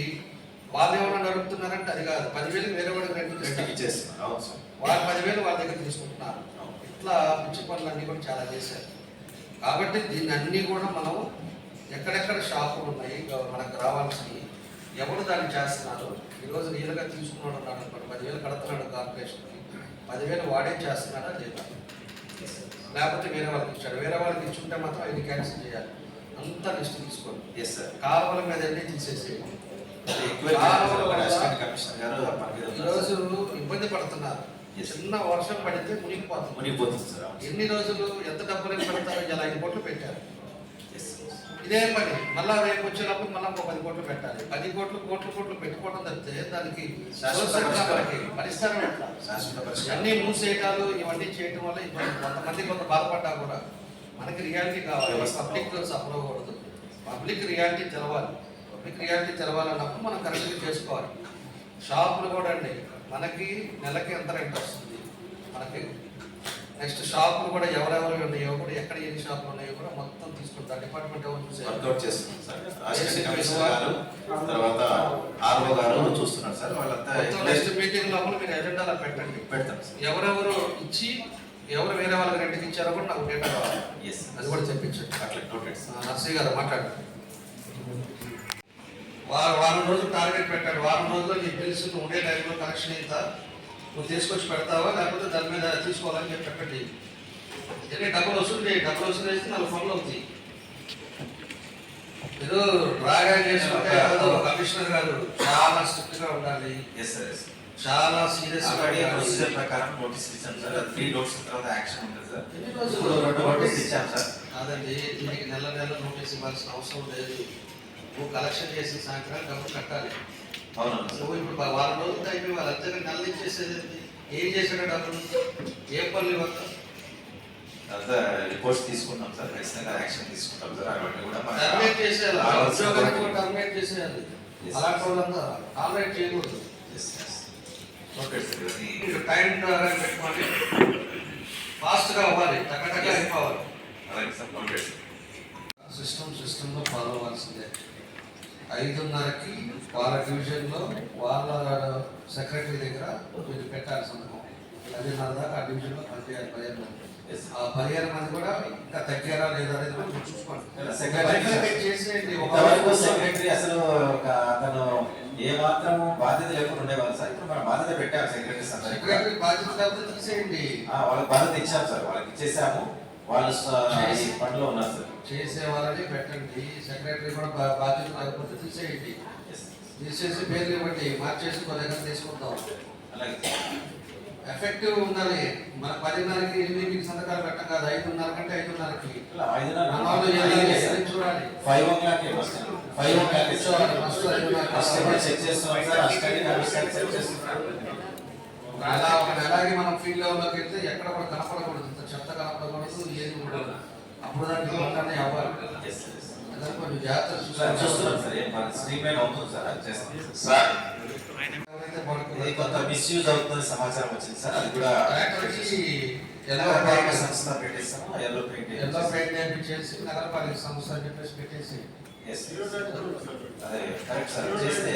వాళ్ళు ఏమైనా నడుపుతున్నారంటే అది కాదు. 10,000 వేరే వాడికి రెంట్కి ఇచ్చేస్తున్నారు. వాళ్ళు 10,000 వాళ్ళ దగ్గర తీసుకుంటున్నారు. ఇట్లా పిచ్చి పనులన్నీ కూడా చాలా చేశారు. కాబట్టి దీన్ని అన్నీ కూడా మనం ఎక్కడెక్కడ షాపులు ఉన్నాయి మనకు రావాల్సినవి, ఎవరు దాన్ని చేస్తున్నారు. ఈరోజు రియల్గా తీసుకున్నాడు ఉన్నాడు అనుకోండి, 10,000 కడుతున్నాడు కార్పొరేషన్కి, 10,000 వాడే చేస్తున్నాడా లేదా, లేకపోతే వేరే వాళ్ళకి ఇచ్చాడు. వేరే వాళ్ళకి ఇచ్చుంటే మాత్రం ఇది క్యాన్సిల్ చేయాలి. అంతా లిస్ట్ తీసుకోండి. కాలువల మీద వెళ్ళి తీసేసేయండి. ఈరోజు ఇబ్బంది పడుతున్నారు. చిన్న వర్షం పడితే మునిగిపోతుంది సార్. ఎన్ని రోజులు ఎంత డబ్బులు పెడతారో, ఇలా 5 కోట్లు పెట్టారు. ఇదే పని మళ్ళా రేపు వచ్చినప్పుడు మళ్ళీ ఒక 10 కోట్లు పెట్టాలి. 10 కోట్లు పెట్టుకోవడం తప్పితే దానికి పరిష్కారం ఎట్లా? అన్నీ మూసేయటాలు ఇవన్నీ చేయటం వల్ల కొంతమంది కొంత బాధపడ్డా కూడా మనకి రియాలిటీ కావాలి. పబ్లిక్ సఫర్ అవ్వకూడదు, పబ్లిక్ రియాలిటీ తెలవాలి. మీకు రియాలిటీ తెలవాలన్నప్పుడు మనం కరెక్ట్గా చేసుకోవాలి. షాపులు కూడా అండి, మనకి నెలకి ఎంత రెంట్ వస్తుంది, మనకి నెక్స్ట్ షాపులు కూడా ఎవరెవరు ఉన్నాయో కూడా, ఎక్కడ ఎన్ని షాపులు ఉన్నాయో కూడా మొత్తం తీసుకుంటారు. డిపార్ట్మెంట్ ఎవరు చూసారు, వర్కౌట్ చేస్తున్నాం సార్. అసిస్టెంట్ కమిషనర్ గారు, తర్వాత ఆర్ఓ గారు చూస్తున్నారు సార్. వాళ్ళంతా నెక్స్ట్ మీటింగ్ లోపల మీరు ఎజెండాలో పెట్టండి. పెడతాం సార్. ఎవరెవరు ఇచ్చి ఎవరు వేరే వాళ్ళకి రెంట్కి ఇచ్చారో కూడా నాకు డేటా కావాలి. అది కూడా తెప్పించండి. అట్లా నోటెడ్ సార్. నర్సీ గారు మాట్లాడండి. వారం రోజులు టార్గెట్ పెట్టాడు. వారం రోజుల్లో నీకు తెలుసు నువ్వు ఉండే టైంలో కనెక్షన్ ఇంత నువ్వు తీసుకొచ్చి పెడతావా, లేకపోతే దాని మీద తీసుకోవాలని చెప్పి పెట్టండి. ఎందుకంటే డబ్బులు వసూలు చేస్తే 4 పనులు అవుతాయి. మీరు రాగా చేసుకుంటే కమిషనర్ గారు చాలా స్ట్రిక్ట్ గా ఉండాలి. చాలా సీరియస్ గా ప్రొసీజర్ ప్రకారం నోటీస్ ఇచ్చాం సార్. 3 నోట్స్ తర్వాత యాక్షన్ ఉంటుంది సార్. ఎన్ని రోజులు 2 నోటీస్ ఇచ్చాం సార్. కాదండి, దీనికి నెల నోటీస్ ఇవ్వాల్సిన అవసరం లేదు. నువ్వు కలెక్షన్ చేసిన సాయంత్రం డబ్బులు కట్టాలి. అవును. నువ్వు ఇప్పుడు వారం రోజులు అయిపోయి వాళ్ళు అంతగా నెల ఇచ్చేసేది ఏం చేశాడో డబ్బులు, ఏ పనులు ఇవ్వక అంతా రిపోర్ట్స్ తీసుకుంటాం సార్. ఖచ్చితంగా యాక్షన్ తీసుకుంటాం సార్. అవన్నీ కూడా టర్మినేట్ చేసేయాలి. ఉద్యోగానికి కూడా టర్మినేట్ చేసేయాలి. అలాంటి వాళ్ళంతా టాలరేట్ చేయకూడదు. టైం పెట్టుకోవాలి, ఫాస్ట్గా అవ్వాలి, టక్కటగా అయిపోవాలి. సిస్టంలో ఫాలో అవ్వాల్సిందే. 5:30కి వాళ్ళ డివిజన్లో వాళ్ళ సెక్రటరీ దగ్గర మీరు పెట్టాలి సంతకం. 10:30 దాకా ఆ డివిజన్లో పనిచేయాలి. 15 మంది. ఆ 15 మంది కూడా ఇంకా తగ్గారా లేదా అనేది కూడా మీరు చూసుకోండి. చేసేయండి. సెక్రటరీ అసలు అతను ఏ మాత్రం బాధ్యత లేకుండా ఉండేవాళ్ళు సార్. ఇప్పుడు మన బాధ్యత పెట్టాము సెక్రటరీ సార్. సెక్రటరీ బాధ్యత లేకపోతే తీసేయండి. వాళ్ళకి బాధ్యత ఇచ్చాము సార్. వాళ్ళకి ఇచ్చేసాము. వాళ్ళు పనిలో ఉన్నారు సార్. చేసే వాళ్ళని పెట్టండి. సెక్రటరీ కూడా బాధ్యత లేకపోతే తీసేయండి. తీసేసి పేర్లు ఇవ్వండి, మార్చేసి మన దగ్గర తీసుకుంటాం. అలాగే ఎఫెక్టివ్ ఉండాలి. మన 10:30కి 8కి సంతకాలు పెట్టం కాదు. 5:30 కంటే 5:30కి చూడాలి. 5 o'clock చెక్ చేస్తున్నాం సార్. చెక్ చేస్తున్నాం. అలా ఒక నెలకి మనం ఫీల్డ్ లెవెల్లోకి వెళ్తే ఎక్కడ కూడా కనపడకూడదు, ఇంత చెత్త కనపడకూడదు, ఏది ఉండదు. అప్పుడు దానికి మాట్లాడే అవ్వాలి. కొంచెం జాగ్రత్త చూస్తున్నాం సార్. స్ట్రీమ్ లైన్ అవుతుంది సార్. అది చేస్తాం సార్. కొంత మిస్యూజ్ అవుతుంది సమాచారం వచ్చింది సార్. అది కూడా నగరపాలిక సంస్థ పెట్టేస్తాము. ఎల్లో పెయింట్ చేసి నగరపాలిక సంస్థ అని చెప్పేసి పెట్టేసి అదే కరెక్ట్ సార్. చేస్తే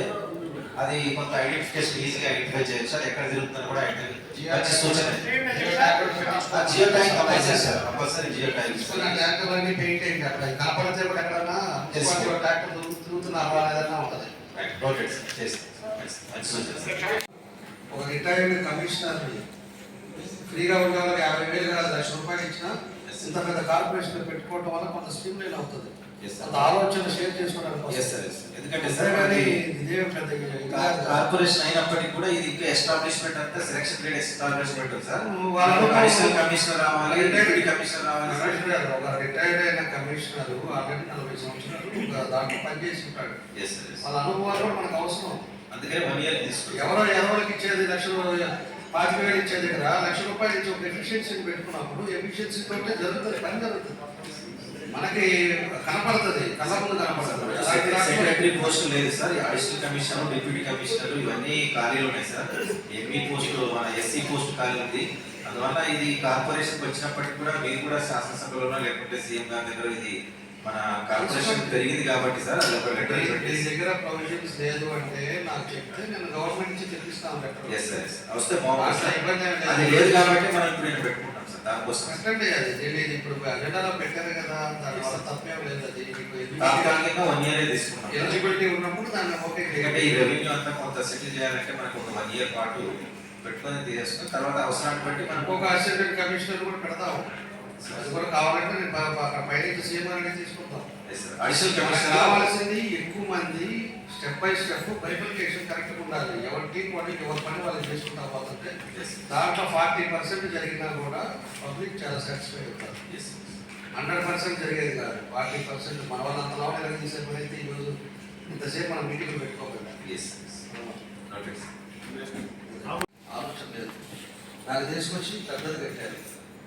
అది కొంత ఐడెంటిఫికేషన్ ఈజీగా ఐడెంటిఫై చేయొచ్చు. అది ఎక్కడ తిరుగుతుందని కూడా సూచన. Geo tag compulsory sir. Compulsory geo tag. Tractor అన్ని పెయింట్ అయింది. అక్కడ కనపడితే కూడా ఎక్కడన్నా ట్యాక్టర్ తిరుగుతున్నారా ఏదన్నా ఉంటుంది. ఒక రిటైర్డ్ కమిషనర్ ఫ్రీగా ఉండే వాళ్ళకి 50,000 కాదు, ₹1,00,000 ఇచ్చినా ఇంత పెద్ద కార్పొరేషన్ పెట్టుకోవడం వల్ల కొంత స్ట్రీమ్ లైన్ అవుతుంది. అంత ఆలోచన షేర్ చేసుకోవడానికి. ఎందుకంటే ఇదే పెద్ద కార్పొరేషన్ అయినప్పటికీ కూడా ఇది ఇంకా ఎస్టాబ్లిష్మెంట్ అంతా selection grade establishment sir. Commissioner రావాలి, డిప్యూటీ కమిషనర్ రావాలి. ఒక రిటైర్డ్ అయిన కమిషనర్ ఆల్రెడీ 40 సంవత్సరాలు దాంట్లో పనిచేసి ఉంటాడు. వాళ్ళ అనుభవాలు కూడా మనకు అవసరం. అందుకని 1 year తీసుకుంటాం. ఎవరికి ఇచ్చేది ₹1,25,000 ఇచ్చే దగ్గర ₹1,00,000 ఇచ్చి ఒక ఎఫిషియన్సీని పెట్టుకున్నప్పుడు ఎఫిషియన్సీ తోటే జరుగుతుంది, పని జరుగుతుంది. మనకి కనపడుతుంది, కళ్ళ ముందు కనపడుతుంది. సెక్రటరీ పోస్ట్ లేదు sir. Additional commissioner, deputy commissioner ఇవన్నీ ఖాళీలు ఉన్నాయి సార్. ఎంపీ పోస్ట్, మన ఎస్సీ పోస్ట్ ఖాళీ ఉంది. అందువల్ల ఇది కార్పొరేషన్ వచ్చినప్పటికీ కూడా మీరు కూడా శాసనసభలో లేకుంటే సీఎం గారి దగ్గర ఇది మన కార్పొరేషన్ పెరిగింది కాబట్టి సార్ అది ఒక లెటర్ దగ్గర ప్రొవిజన్స్ లేదు అంటే నాకు చెప్తే నేను గవర్నమెంట్ నుంచి తెప్పిస్తాను లెటర్. వస్తే అది లేదు కాబట్టి మనం ఇప్పుడు నేను పెట్టుకుంటాం సార్. దానికోసం అంటే అది తెలియదు. ఇప్పుడు అజెండాలో పెట్టారు కదా, దానివల్ల తప్పేం లేదు. అది తాత్కాలికంగా 1 year తీసుకున్నాం. ఎలిజిబిలిటీ ఉన్నప్పుడు దాన్ని ఓకే. ఎందుకంటే ఈ రెవెన్యూ అంతా కొంత సెటిల్ చేయాలంటే మనకు ఒక 1 year పాటు పెట్టుకొని తీసేసుకుని తర్వాత అవసరాన్ని బట్టి మనం ఒక అసిస్టెంట్ కమిషనర్ కూడా పెడతాము. అది కూడా కావాలంటే నేను పైన సీఎం అనేది తీసుకుంటాం. అడిషనల్ కమిషనర్ కావాల్సింది ఎక్కువ మంది స్టెప్ బై స్టెప్ బైఫికేషన్ కరెక్ట్గా ఉండాలి. ఎవరి టీం వాళ్ళు ఎవరి పని వాళ్ళు చేసుకుంటా పోతుంటే దాంట్లో 40% జరిగినా కూడా పబ్లిక్ చాలా సాటిస్ఫై అవుతారు. 100% జరిగేది కాదు, 40%. మన వాళ్ళు అంత లాభం ఎలా తీసే పని అయితే ఈరోజు ఇంతసేపు మనం మీటింగ్లు పెట్టుకోగలం. ఆలోచన లేదు. దాన్ని తీసుకొచ్చి పెద్దది పెట్టారు,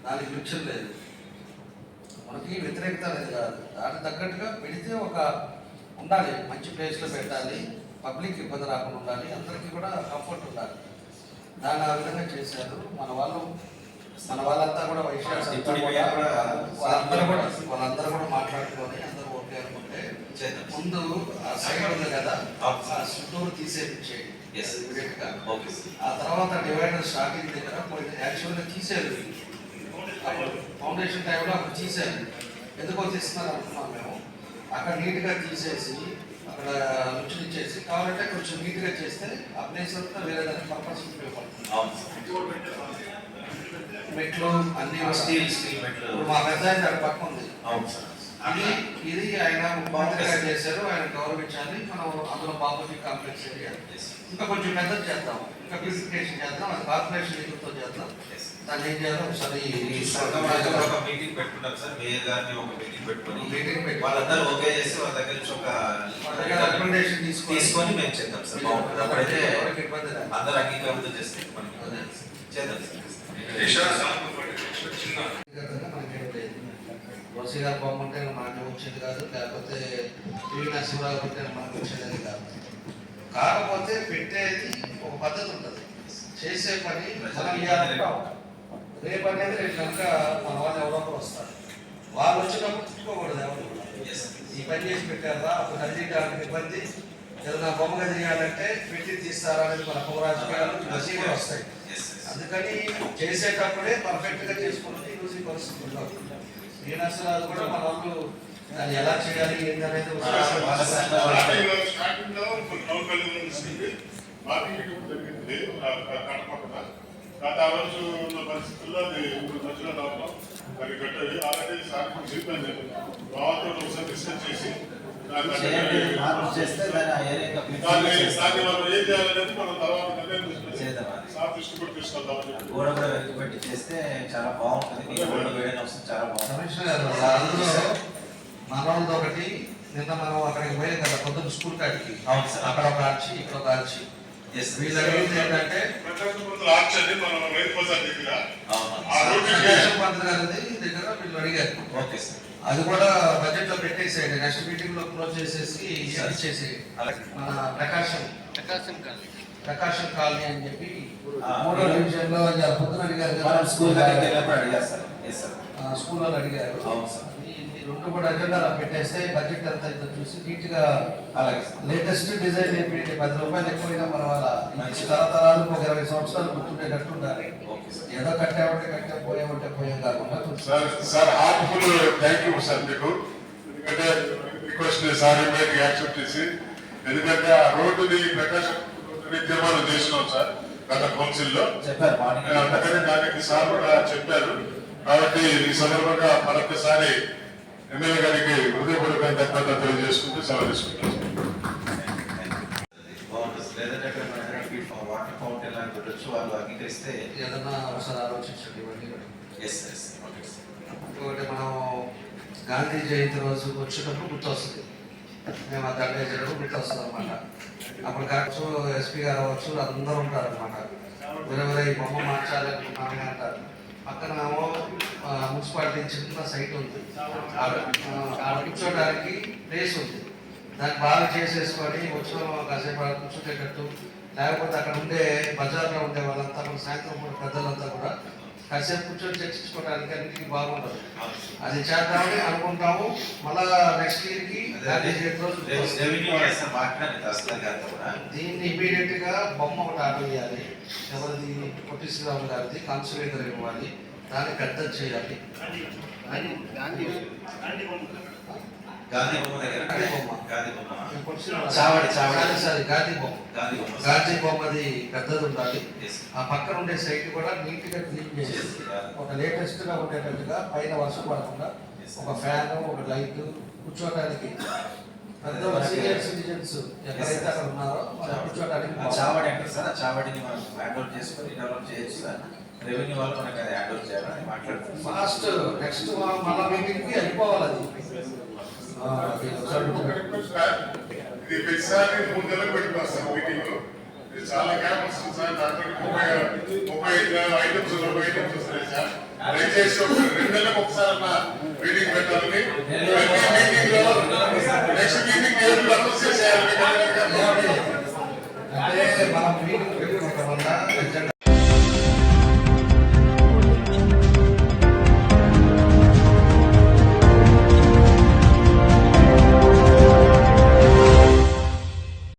దానికి లక్ష్యం లేదు. మనకి వ్యతిరేకత అనేది కాదు, దానికి తగ్గట్టుగా పెడితే ఉండాలి, మంచి ప్లేస్లో పెట్టాలి, పబ్లిక్ ఇబ్బంది రాకుండా ఉండాలి, అందరికీ కూడా కంఫర్ట్ ఉండాలి. దాన్ని ఆ విధంగా చేశారు మన వాళ్ళంతా కూడా వైశాఖ వాళ్ళందరూ కూడా మాట్లాడుకొని అందరూ ఓకే అనుకుంటే ముందు ఆ సైడ్ ఉంది కదా ఆ చుట్టూరు తీసేపించేది ఇమీడియట్గా. ఆ తర్వాత డివైడర్ స్టార్టింగ్ దగ్గర యాక్చువల్గా తీసేది ఫౌండేషన్ టైంలో అప్పుడు తీసేది. ఎందుకో తీస్తున్నారు అనుకున్నాం మేము. అక్కడ నీట్గా తీసేసి అక్కడ రుచులు ఇచ్చేసి కావాలంటే కొంచెం నీట్గా చేస్తే ఆ ప్లేస్ అంతా వేరే దానికి పర్పస్ ఉపయోగపడుతుంది. మెట్లు అన్ని స్టీల్ మెట్లు మా పెద్ద అక్కడ పక్క ఉంది. ఇది ఆయన బాధ్యతగా చేశారు, ఆయన గౌరవించాలి. మనం అందులో బాపూజీ కాంప్లెక్స్ ఏరియా ఇంకా కొంచెం పెద్దది చేద్దాం, ఇంకా బ్యూటిఫికేషన్ చేద్దాం, అది కార్పొరేషన్ నిధులతో చేద్దాం. దాన్ని ఏం చేయాలో ఒకసారి ఒక మీటింగ్ పెట్టుకుంటాం సార్. మేయర్ గారిని ఒక మీటింగ్ పెట్టుకొని వాళ్ళందరూ ఓకే చేసి వాళ్ళ దగ్గర నుంచి ఒక రికమెండేషన్ తీసుకొని మేము చేద్దాం సార్. బాగుంటుంది. అప్పుడైతే అందరూ అంగీకారంతో చేస్తే మనకి చేద్దాం రోసి గారు బొమ్మంటే మనకి వచ్చేది కాదు, లేకపోతే టీవీ నరసింహరావు ఉంటే మనకు వచ్చేది కాదు. కాకపోతే పెట్టేది ఒక పద్ధతి ఉంటుంది, చేసే పని మనం ఇవ్వాలంటాం. రేపు అనేది రేపు కనుక మన వాళ్ళు ఎవరో ఒకరు వస్తారు, వాళ్ళు వచ్చినప్పుడు తిట్టుకోకూడదు. ఎవరు ఈ పని చేసి పెట్టారా, అప్పుడు కదిలించడానికి ఇబ్బంది, ఏదైనా బొమ్మగా చేయాలంటే పెట్టి తీస్తారా అనేది మన రాజకీయాలు ఇవన్నీ కూడా వస్తాయి. అందుకని చేసేటప్పుడే పర్ఫెక్ట్గా చేసుకున్నది ఈరోజు ఈ పరిస్థితి ఉండదు. ఈ నష్టరాలు కూడా మన వాళ్ళు దాన్ని ఎలా చేయాలి ఏంటి అనేది గత ఆ రోజు ఉన్న పరిస్థితుల్లో అది మధ్యలో రావడం దాన్ని కట్టది ఆల్రెడీ సార్ చెప్పాను. బావతో ఒకసారి డిస్కస్ చేసి దాన్ని మనం ఏం చేయాలనేది మనం తర్వాత సార్ దృష్టి కూడా తీసుకెళ్దామని చేస్తే చాలా బాగుంటుంది. చాలా బాగుంటుంది. మనోళ్ళది ఒకటి, నిన్న మనం అక్కడికి పోయాం కదా పొద్దున్న స్కూల్ కాడికి, అక్కడ ఒక ఆర్చి ఇక్కడ ఒక ఆర్చి. వీళ్ళు అడిగింది ఏంటంటే మంత్రి గారిది దగ్గర వీళ్ళు అడిగారు, అది కూడా బడ్జెట్ లో పెట్టేసేయండి, నెక్స్ట్ మీటింగ్ లో క్లోజ్ చేసేసి ఇచ్చేసి మన ప్రకాశం కాలనీ అని చెప్పి 3వ డివిజన్ లో పొద్దున అడిగారు కదా, స్కూల్లో అడిగారు. రెండు కూడా అజెండా పెట్టేస్తే బడ్జెట్ అంతా చూసి నీట్ గా లేటెస్ట్ డిజైన్ చెప్పి 10 రూపాయలు ఎక్కువైనా మన వాళ్ళ తరతరాలు ఒక 20 సంవత్సరాలు గుర్తుండేటట్టు ఉండాలి. ఏదో కట్టామంటే పోయాం కాకుండా sir heartful thank you sir మీకు. ఎందుకంటే రిక్వెస్ట్ సార్ యాక్సెప్ట్ చేసి, ఎందుకంటే ఆ రోడ్డుని ప్రకాశం తీర్మానం చేసినాం సార్ గత కౌన్సిల్లో. అందుకని దానికి సార్ కూడా చెప్పారు. కాబట్టి ఈ సందర్భంగా మరొకసారి ఎమ్మెల్యే గారికి హృదయపూర్వక ధన్యవాదాలు తెలియజేసుకుంటూ సెలవు తీసుకుంటాం. వాటర్ ఫౌంటైన్ అని పెట్టచ్చు, వాళ్ళు అంగీకరిస్తే ఏదన్నా ఒకసారి ఆలోచించండి. ఇంకొకటి మనం గాంధీ జయంతి రోజు వచ్చినప్పుడు గుర్తొస్తుంది, మేము ఆ దండ వేసేటప్పుడు గుర్తొస్తుంది అనమాట. అప్పుడు కావచ్చు ఎస్పీ గారు అవ్వచ్చు అందరూ ఉంటారు అనమాట. వేరే ఈ బొమ్మ మార్చాలి అనుకుంటున్నామని అంటారు. పక్కన మున్సిపాలిటీ చిన్న సైట్ ఉంది, ఆడ కూర్చోడానికి ప్లేస్ ఉంది. దాన్ని బాగా చేసేసుకొని వచ్చిన కాసేపు కూర్చునేటట్టు, లేకపోతే అక్కడ ఉండే బజార్లో ఉండే వాళ్ళంతా కూడా సాయంత్రం పూట పెద్దలంతా కూడా కాసేపు కూర్చొని చర్చించుకోవడానికి అన్నిటికీ బాగుంటుంది. అది చేద్దామని అనుకుంటాము. మళ్ళా నెక్స్ట్ ఇయర్కి దీన్ని ఇమీడియట్ గా బొమ్మ ఒకటి ఆర్డర్ చేయాలి. ఎవరిది పొట్టి శ్రీరాము గారిది కాన్సులేటర్ ఇవ్వాలి, దాన్ని పెద్దది చేయాలి. గాంధీ బొమ్మది పెద్దది ఉండాలి. ఆ పక్కన ఉండే సైట్ కూడా నీట్ గా క్లీన్ చేసి ఒక లేటెస్ట్ గా ఉండేటట్టుగా, పైన వర్షం పడకుండా ఒక ఫ్యాన్, ఒక లైట్, కూర్చోడానికి పెద్ద సీనియర్ సిటిజన్స్ ఎక్కడైతే అక్కడ ఉన్నారో కూర్చోడానికి. చావడి అంటే సార్, చావడిని మనం హ్యాండ్ ఓవర్ చేసుకొని డెవలప్ చేయొచ్చు సార్. రెవెన్యూ వాళ్ళు మనకి అది హ్యాండ్ ఓవర్ చేయాలని మాట్లాడుతున్నాం. ఫాస్ట్ నెక్స్ట్ మన మీటింగ్ కి అయిపోవాలి. అది ఇది ప్రతిసారి 3 నెలలు పెట్టుకున్నాం సార్ మీటింగ్. ఇది చాలా గ్యాప్ వస్తుంది సార్. దాంట్లో 35 ఐటమ్స్ వస్తున్నాయి సార్. దయచేసి ఒక 2 నెలలకు ఒకసారి అన్న మీటింగ్ పెట్టాలని, మీటింగ్ లో నెక్స్ట్ మీటింగ్ అనౌన్స్ చేసేయాలి. అంటే మనం మీటింగ్ పెట్టుకోవడం వల్ల